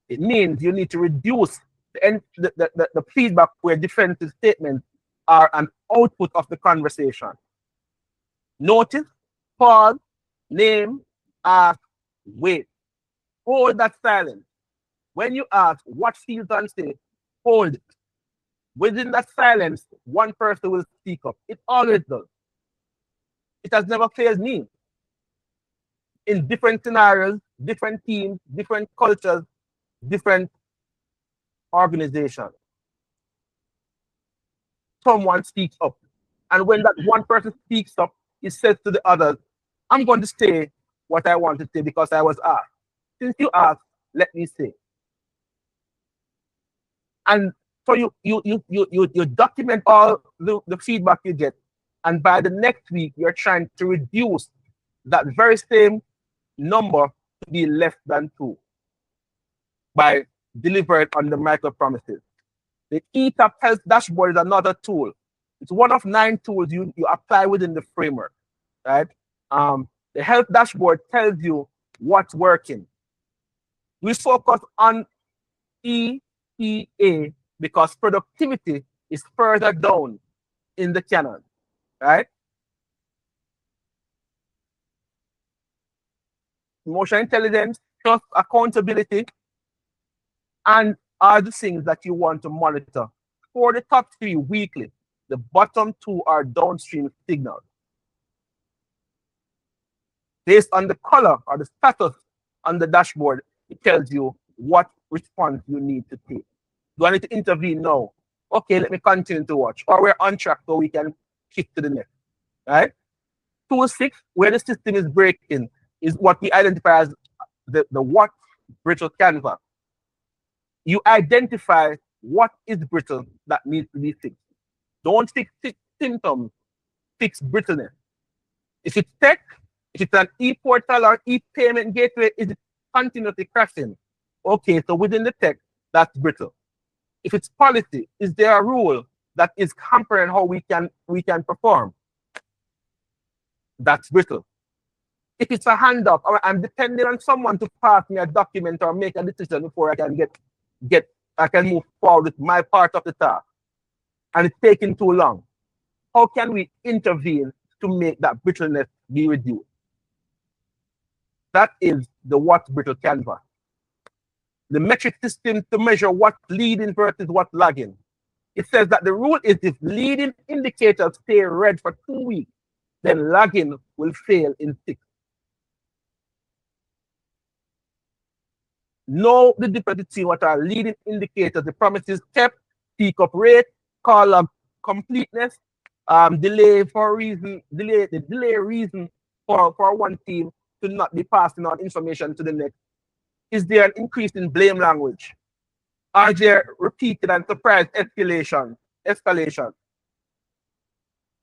It means you need to reduce the feedback where defensive statements are an output of the conversation. Notice, pause, name, ask, wait. Hold that silence. When you ask what feels unsafe, hold it. Within that silence, one person will speak up. It always does. It has never failed me. In different scenarios, different teams, different cultures, different organizations. Someone speaks up. And when that one person speaks up, he says to the others, I'm going to say what I want to say because I was asked. Since you asked, let me say. And so you document all the feedback you get. And by the next week, you're trying to reduce that very same number to be less than 2 by delivering on the micro promises. The ETAP health dashboard is another tool. It's one of 9 tools you apply within the framework, right? The health dashboard tells you what's working. We focus on ETA because productivity is further down in the canon, right? Emotional intelligence, trust, accountability, and are the things that you want to monitor. For the top 3 weekly, the bottom 2 are downstream signals. Based on the color or the status on the dashboard, it tells you what response you need to take. Do I need to intervene now? Okay, let me continue to watch. Or we're on track so we can kick to the next, right? 2-6, where the system is breaking, is what we identify as the what brittle canvas. You identify what is brittle that needs to be fixed. Don't fix symptoms, fix brittleness. If it's tech, if it's an e-portal or e-payment gateway, is it continuously crashing? Okay, so within the tech, that's brittle. If it's policy, is there a rule that is hampering how we can perform? That's brittle. If it's a handoff, or I'm depending on someone to pass me a document or make a decision before I can move forward with my part of the task, and it's taking too long, how can we intervene to make that brittleness be reduced? That is the what brittle canvas. The metric system to measure what's leading versus what's lagging. It says that the rule is if leading indicators stay red for 2 weeks, then lagging will fail in 6. Know the difference between what are leading indicators, the promises kept, peak up rate, call log completeness, delay reason for one team to not be passing on information to the next. Is there an increase in blame language? Are there repeated and surprise escalation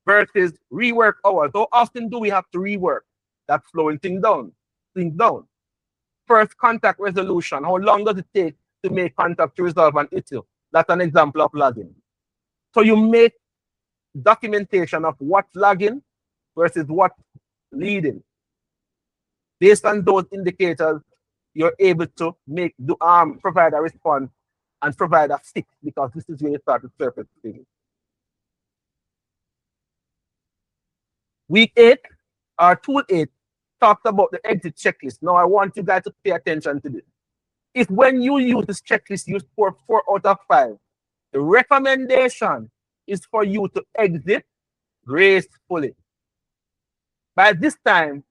versus rework hours? How often do we have to rework? That's slowing things down. First contact resolution. How long does it take to make contact to resolve an issue? That's an example of lagging. So you make documentation of what's lagging versus what's leading. Based on those indicators, you're able to provide a response and provide a fix, because this is where you start to surface things. Week 8, or tool 8, talks about the exit checklist. Now I want you guys to pay attention to this. If when you use this checklist, you score 4 out of 5, the recommendation is for you to exit gracefully. By this time,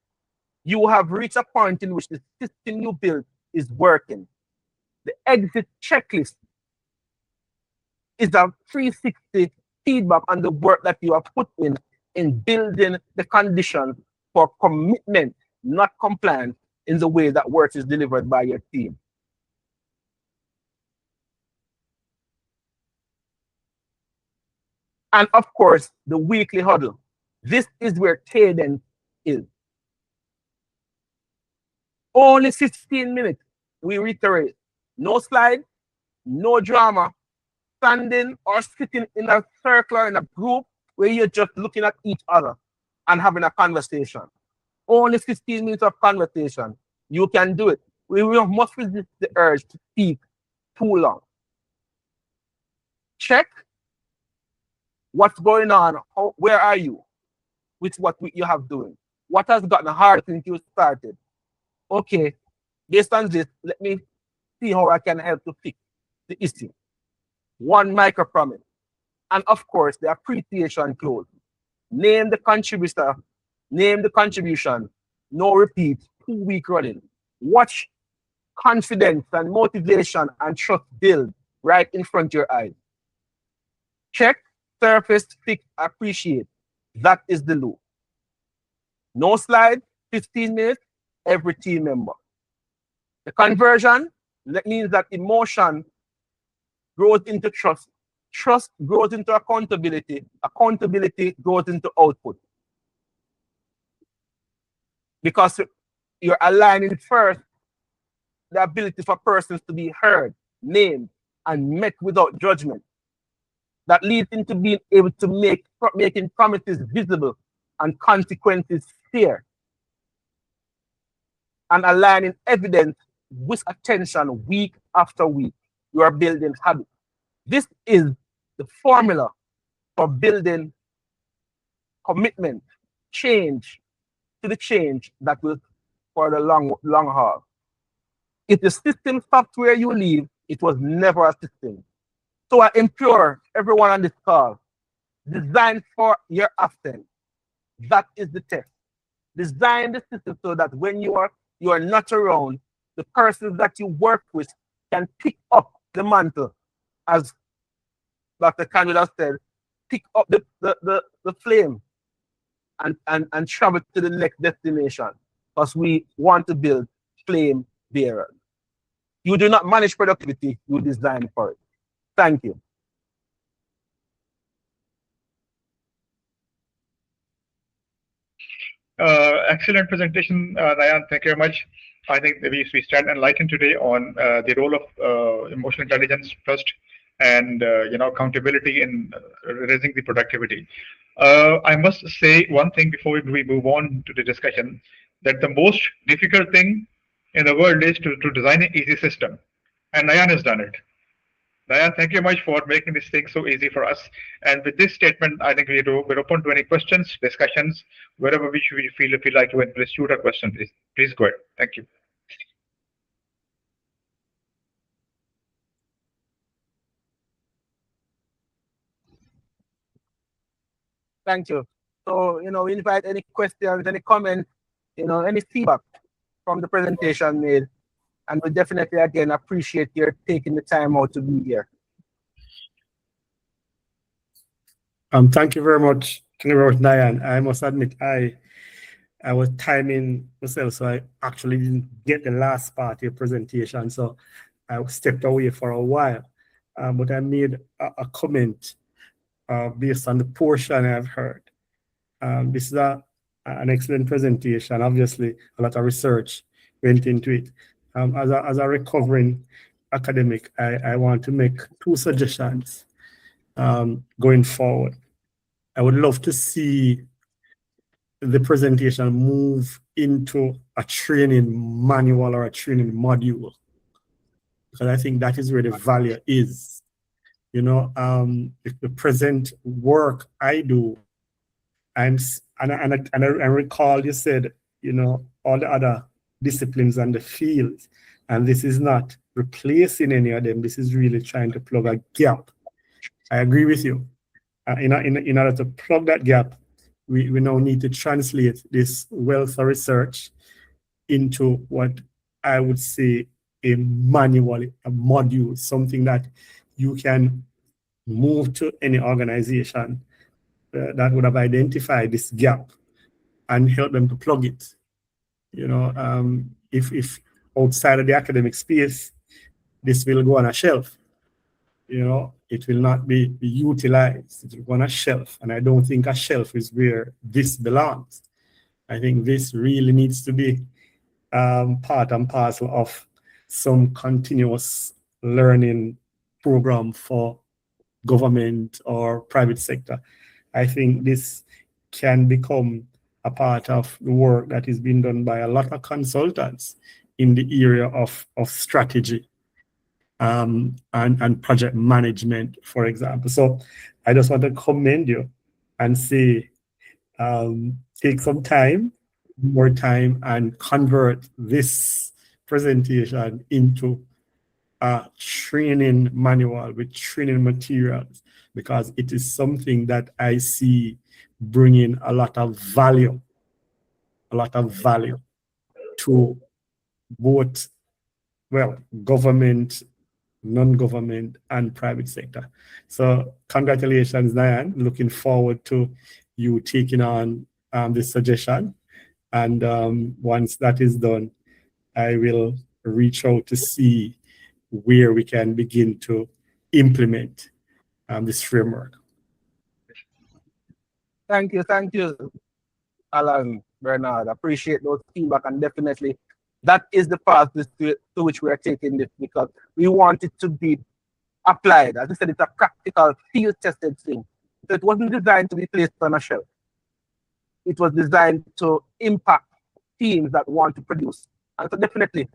you have reached a point in which the system you built is working. The exit checklist is a 360 feedback on the work that you have put in building the conditions for commitment, not compliance, in the way that work is delivered by your team. And of course, the weekly huddle. This is where cadence is. Only 15 minutes, we reiterate. No slide, no drama, standing or sitting in a circle or in a group where you're just looking at each other and having a conversation. Only 15 minutes of conversation. You can do it. We must resist the urge to speak too long. Check what's going on. Where are you with what you have doing? What has gotten hard since you started? Okay, based on this, let me see how I can help to fix the issue. One micro promise. And of course, the appreciation clause. Name the contributor, name the contribution, no repeat, 2-week running. Watch confidence and motivation and trust build right in front of your eyes. Check, surface, fix, appreciate. That is the loop. No slide, 15 minutes, every team member. The conversion, that means that emotion grows into trust. Trust grows into accountability. Accountability grows into output. Because you're aligning first the ability for persons to be heard, named, and met without judgment. That leads into being able to making promises visible and consequences fair. And aligning evidence with attention week after week. You are building habits. This is the formula for building commitment, change to the change that will for the long haul. If the system stopped where you leave, it was never a system. So I implore everyone on this call, design for your absence. That is the test. Design the system so that when you are not around, the persons that you work with can pick up the mantle, as Dr. Candida said, pick up the flame and travel to the next destination, because we want to build flame bearers. You do not manage productivity, you design for it. Thank you. Excellent presentation, Nyan. Thank you very much. I think we stand enlightened today on the role of emotional intelligence, trust, and accountability in raising the productivity. I must say one thing before we move on to the discussion, that the most difficult thing in the world is to design an easy system, and Nyan has done it. Nyan, thank you much for making this thing so easy for us. And with this statement, I think we're open to any questions, discussions, wherever we feel if you like to please shoot a question, please. Please go ahead. Thank you. Thank you. So, we invite any questions, any comments, any feedback from the presentation made. And we definitely, again, appreciate your taking the time out to be here. Thank you very much. Thank you very much, Nyan. I must admit, I was timing myself, so I actually didn't get the last part of your presentation. So I stepped away for a while. But I made a comment based on the portion I've heard. This is an excellent presentation. Obviously, a lot of research went into it. As a recovering academic, I want to make 2 suggestions going forward. I would love to see the presentation move into a training manual or a training module, because I think that is where the value is. The present work I do, I recall you said, all the other disciplines and the fields, and this is not replacing any of them. This is really trying to plug a gap. I agree with you. In order to plug that gap, we now need to translate this wealth of research into what I would say a manual, a module, something that you can move to any organization that would have identified this gap and help them to plug it. If outside of the academic space, this will go on a shelf. It will not be utilized. It will go on a shelf, and I don't think a shelf is where this belongs. I think this really needs to be part and parcel of some continuous learning program for government or private sector. I think this can become a part of the work that is being done by a lot of consultants in the area of strategy and project management, for example. So I just want to commend you and say, take some time, more time, and convert this presentation into a training manual with training materials, because it is something that I see bringing a lot of value to both, government, non-government, and private sector. So congratulations, Nyan. Looking forward to you taking on this suggestion. And once that is done, I will reach out to see where we can begin to implement this framework. Thank you, Alan, Bernard. Appreciate those feedback, and definitely that is the path to which we are taking this, because we want it to be applied. As I said, it's a practical, field-tested thing. So it wasn't designed to be placed on a shelf. It was designed to impact teams that want to produce. And so definitely,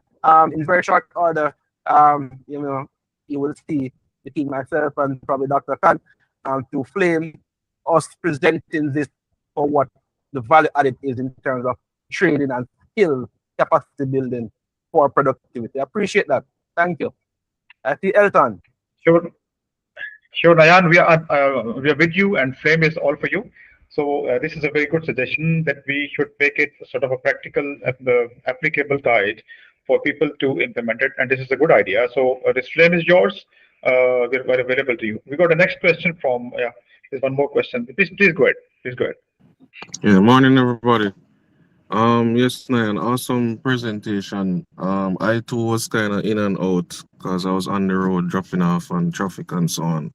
in very short order, you will see between myself and probably Dr. Khan to flame us presenting this for what the value added is in terms of training and skill capacity building for productivity. I appreciate that. Thank you. I see Elton. Sure, Nyan, we are with you, and Flame is all for you. So this is a very good suggestion that we should make it sort of a practical, applicable guide for people to implement it, and this is a good idea. So this Flame is yours. We're available to you. We got the next question from. There's one more question. Please go ahead. Please go ahead. Yeah, morning everybody. Yes, Nyan, awesome presentation. I too was kind of in and out because I was on the road dropping off on traffic and so on.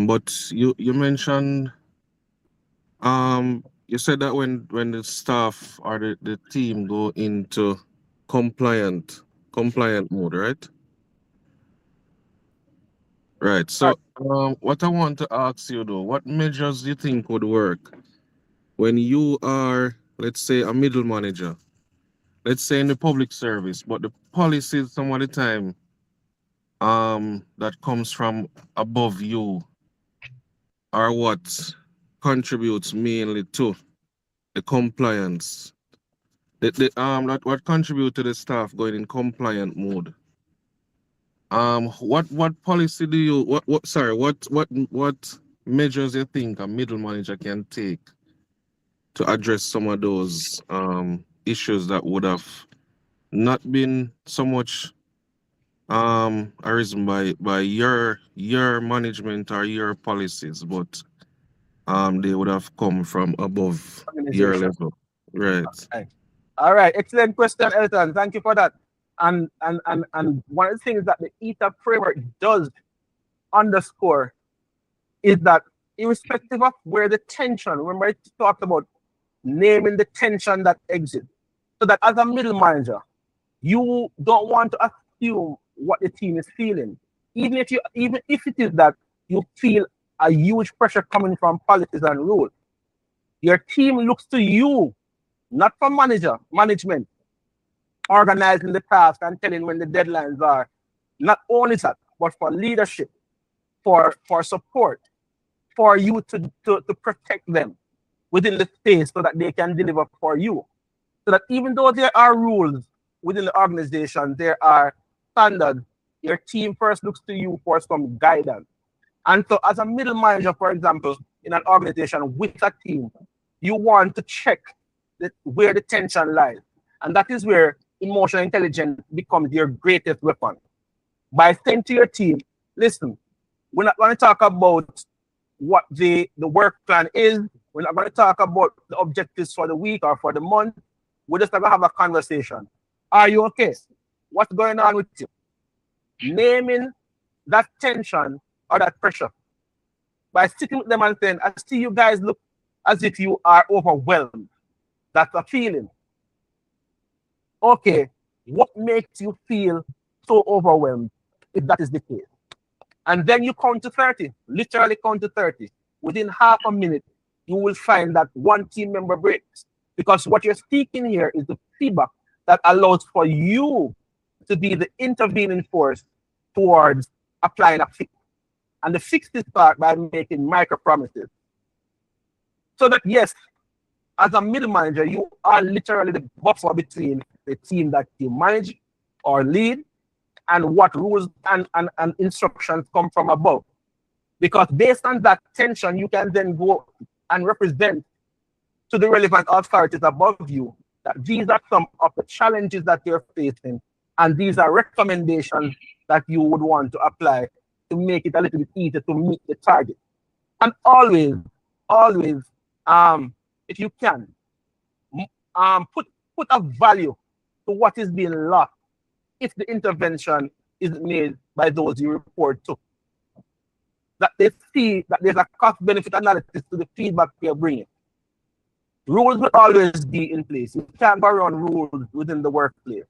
But you mentioned, you said that when the staff or the team go into compliant mode, right? Right. So, what I want to ask you though, what measures do you think would work when you are, let's say, a middle manager, let's say in the public service, but the policies some of the time that comes from above you are what contributes mainly to the compliance. That what contribute to the staff going in compliant mode. What policy do you what measures you think a middle manager can take to address some of those issues that would have not been so much arisen by your management or your policies, but they would have come from above your level, right? All right, excellent question, Elton. Thank you for that. And one of the things that the ETAP framework does underscore is that irrespective of where the tension, remember it talked about naming the tension that exists, so that as a middle manager, you don't want to assume what the team is feeling. Even if it is that you feel a huge pressure coming from policies and rules, your team looks to you, not from management, organizing the task and telling when the deadlines are. Not only that, but for leadership, for support, for you to protect them. within the space so that they can deliver for you. So that even though there are rules within the organization, there are standards, your team first looks to you for some guidance. And so, as a middle manager, for example, in an organization with a team, you want to check where the tension lies. And that is where emotional intelligence becomes your greatest weapon. By saying to your team, listen, we're not going to talk about what the work plan is. We're not going to talk about the objectives for the week or for the month. We're just going to have a conversation. Are you okay? What's going on with you? Naming that tension or that pressure by sitting with them and saying, I see you guys look as if you are overwhelmed. That's a feeling. Okay, what makes you feel so overwhelmed if that is the case? And then you count to 30, literally count to 30. Within half a minute, you will find that one team member breaks. Because what you're seeking here is the feedback that allows for you to be the intervening force towards applying a fix. And the fix is start by making micro promises. So that, yes, as a middle manager, you are literally the buffer between the team that you manage or lead and what rules and instructions come from above. Because based on that tension, you can then go and represent to the relevant authorities above you that these are some of the challenges that you're facing, and these are recommendations that you would want to apply to make it a little bit easier to meet the target. And always, if you can, put a value to what is being lost if the intervention is made by those you report to. That they see that there's a cost-benefit analysis to the feedback you're bringing. Rules will always be in place. You can't go around rules within the workplace.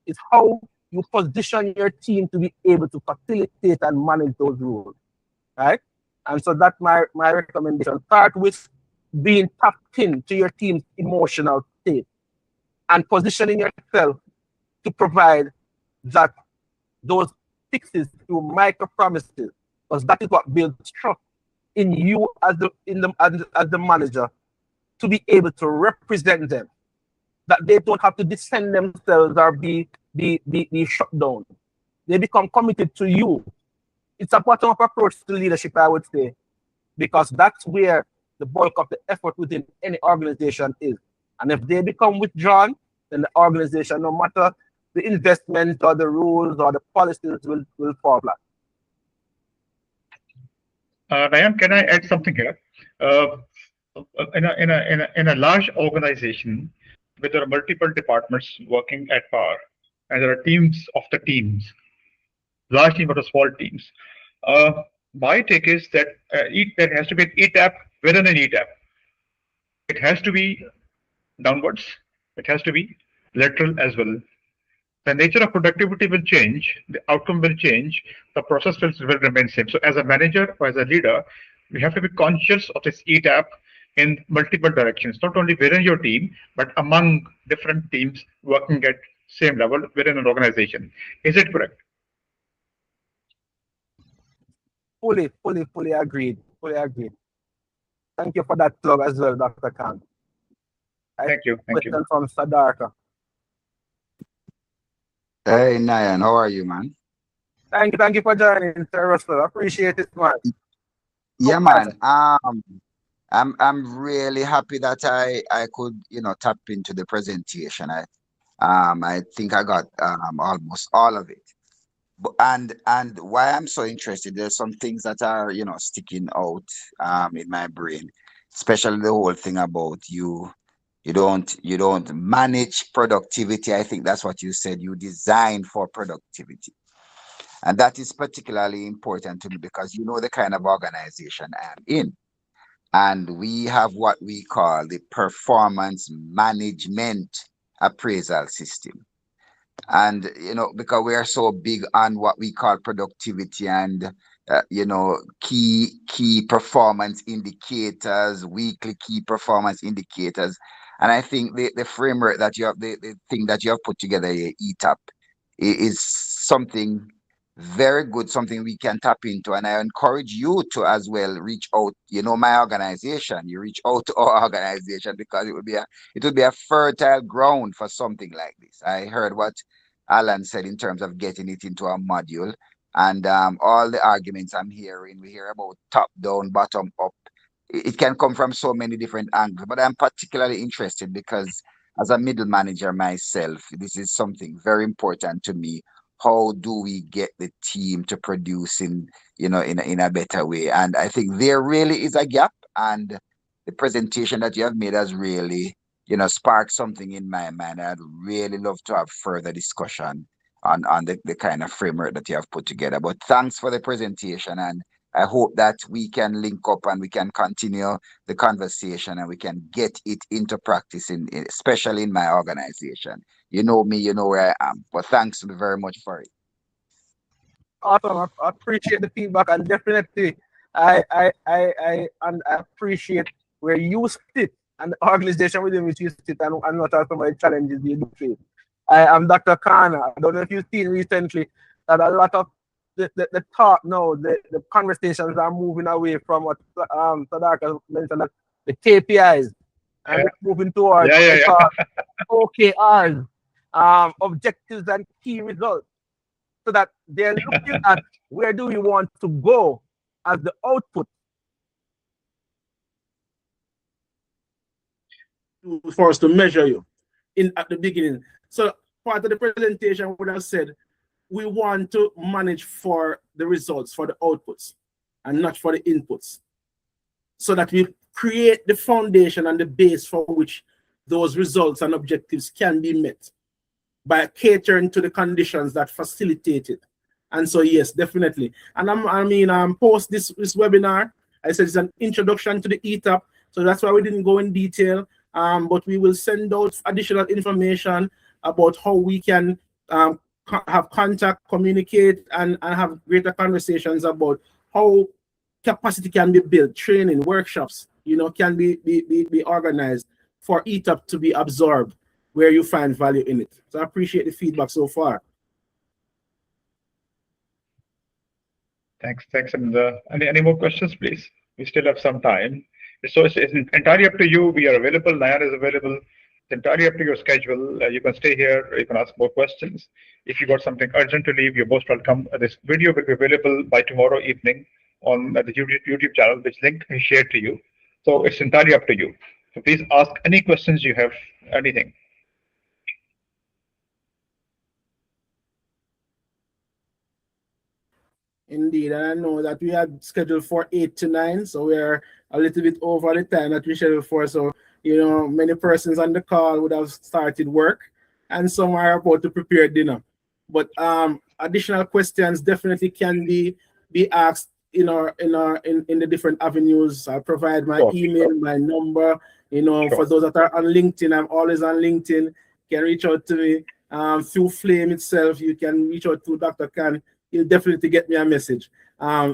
It's how you position your team to be able to facilitate and manage those rules, right? And so that's my recommendation. Start with being tapped in to your team's emotional state and positioning yourself to provide that those fixes through micro promises, because that is what builds trust in you as the manager to be able to represent them, that they don't have to defend themselves or be shut down. They become committed to you. It's a bottom-up approach to leadership, I would say, because that's where the bulk of the effort within any organization is. And if they become withdrawn, then the organization, no matter the investment or the rules or the policies, will fall flat. Nyan, can I add something here? In a large organization where there are multiple departments working at par, and there are teams of the teams, large team or small teams. My take is that there has to be an ETAP within an ETAP. It has to be downwards. It has to be lateral as well. The nature of productivity will change, the outcome will change, the process will remain same. So as a manager or as a leader, we have to be conscious of this ETAP in multiple directions, not only within your team, but among different teams working at same level within an organization. Is it correct? Fully agreed. Fully agreed. Thank you for that plug as well, Dr. Khan. Thank you. Thank you. Question from Sadarka. Hey, Nyan, how are you, man? Thank you for joining, Sir Russell. Appreciate it, man. Yeah, man. I'm really happy that I could, tap into the presentation. I think I got almost all of it. And why I'm so interested, there's some things that are, sticking out in my brain, especially the whole thing about you don't manage productivity. I think that's what you said. You design for productivity. And that is particularly important to me because you know the kind of organization I am in. And we have what we call the performance management appraisal system. And because we are so big on what we call productivity and key performance indicators, weekly key performance indicators. And I think the framework that you have, the thing that you have put together here, ETAP, is something very good, something we can tap into. And I encourage you to as well reach out. You know, my organization, you reach out to our organization, because it would be a fertile ground for something like this. I heard what Alan said in terms of getting it into a module. And all the arguments I'm hearing, we hear about top down, bottom up. It can come from so many different angles, but I'm particularly interested because as a middle manager myself, this is something very important to me. How do we get the team to produce in a better way? And I think there really is a gap, and the presentation that you have made has really, sparked something in my mind. I'd really love to have further discussion on the kind of framework that you have put together. But thanks for the presentation, and I hope that we can link up and we can continue the conversation and we can get it into practice, especially in my organization. You know me, you know where I am. But thanks very much for it. Awesome. I appreciate the feedback, and definitely and I appreciate where you sit and the organization within which you sit, and what are some of the challenges you do face. I am Dr. Kana. I don't know if you've seen recently that a lot of the talk now, the conversations are moving away from what Sadaka mentioned, the KPIs, and it's moving towards OKRs, objectives and key results, so that they're looking at where do we want to go as the output. For us to measure you at the beginning. So part of the presentation would have said, we want to manage for the results, for the outputs, and not for the inputs, so that we create the foundation and the base for which those results and objectives can be met by catering to the conditions that facilitate it. And so, yes, definitely. And post this webinar, I said it's an introduction to the ETAP, so that's why we didn't go in detail, but we will send out additional information about how we can have contact, communicate, and have greater conversations about how capacity can be built, training, workshops, can be organized for ETAP to be absorbed where you find value in it. So I appreciate the feedback so far. Thanks. And any more questions, please? We still have some time. So it's entirely up to you. We are available. Nyan is available. It's entirely up to your schedule. You can stay here. You can ask more questions. If you got something urgent to leave, you're most welcome. This video will be available by tomorrow evening on the YouTube channel, which link is shared to you. So it's entirely up to you. So please ask any questions you have, anything. Indeed, and I know that we had scheduled for 8 to 9, so we're a little bit over the time that we scheduled for. So, many persons on the call would have started work, and some are about to prepare dinner. But additional questions definitely can be asked in the different avenues. I'll provide my email, my number. For those that are on LinkedIn, I'm always on LinkedIn. You can reach out to me through Flame itself. You can reach out to Dr. Khan. He'll definitely get me a message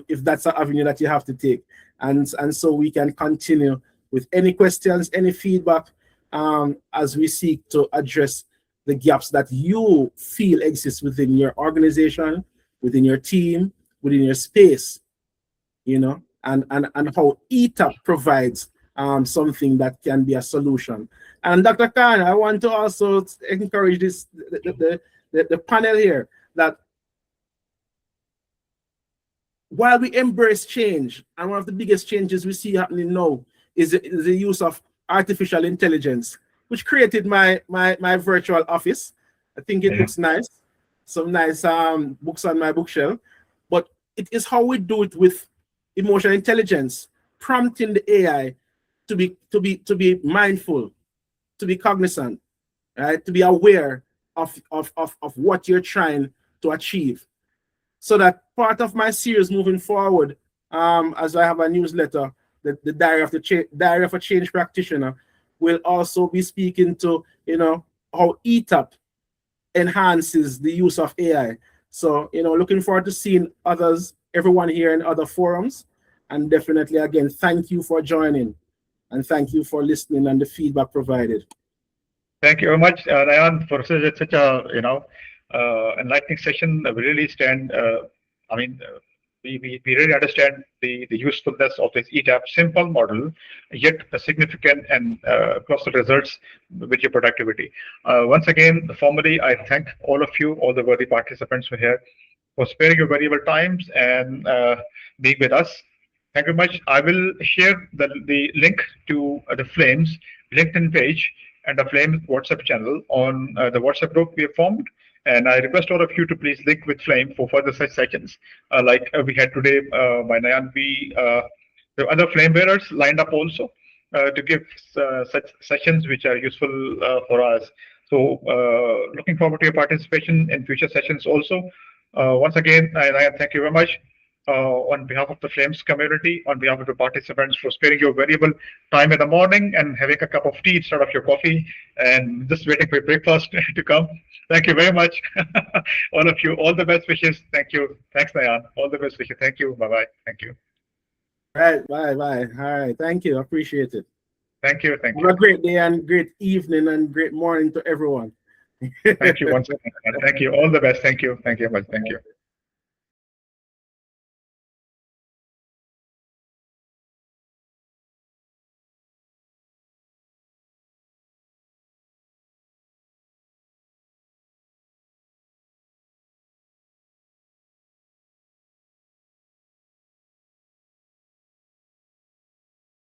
if that's an avenue that you have to take. And so we can continue with any questions, any feedback as we seek to address the gaps that you feel exist within your organization, within your team, within your space, and how ETAP provides something that can be a solution. And Dr. Khan, I want to also encourage the panel here that while we embrace change, and one of the biggest changes we see happening now is the use of artificial intelligence, which created my virtual office. I think it looks nice. Some nice books on my bookshelf. But it is how we do it with emotional intelligence, prompting the AI to be mindful, to be cognizant, right? To be aware of what you're trying to achieve. So that part of my series moving forward, as I have a newsletter, the Diary of a Change Practitioner, will also be speaking to how ETAP enhances the use of AI. So looking forward to seeing everyone here in other forums, and definitely again thank you for joining, and thank you for listening and the feedback provided. Thank you very much, Nyan, for such a enlightening session. We really we really understand the usefulness of this ETAP simple model, yet significant and close results with your productivity. Once again, formally, I thank all of you, all the worthy participants who are here, for sparing your valuable times and being with us. Thank you very much. I will share the link to the Flames LinkedIn page and the Flames WhatsApp channel on the WhatsApp group we have formed. And I request all of you to please link with Flame for further such sessions. Like we had today by Nyan, the other flame bearers lined up also to give such sessions which are useful for us. So looking forward to your participation in future sessions also. Once again, Nyan, thank you very much. On behalf of the Flames community, on behalf of the participants, for sparing your valuable time in the morning and having a cup of tea instead of your coffee and just waiting for your breakfast to come. Thank you very much. All of you, all the best wishes. Thank you. Thanks, Nyan. All the best wishes. Thank you. Bye-bye. Thank you. All right, bye. All right, thank you. Appreciate it. Thank you. Thank you. Have a great day and great evening and great morning to everyone. Thank you once again. Thank you. All the best. Thank you. Thank you very much. Thank you.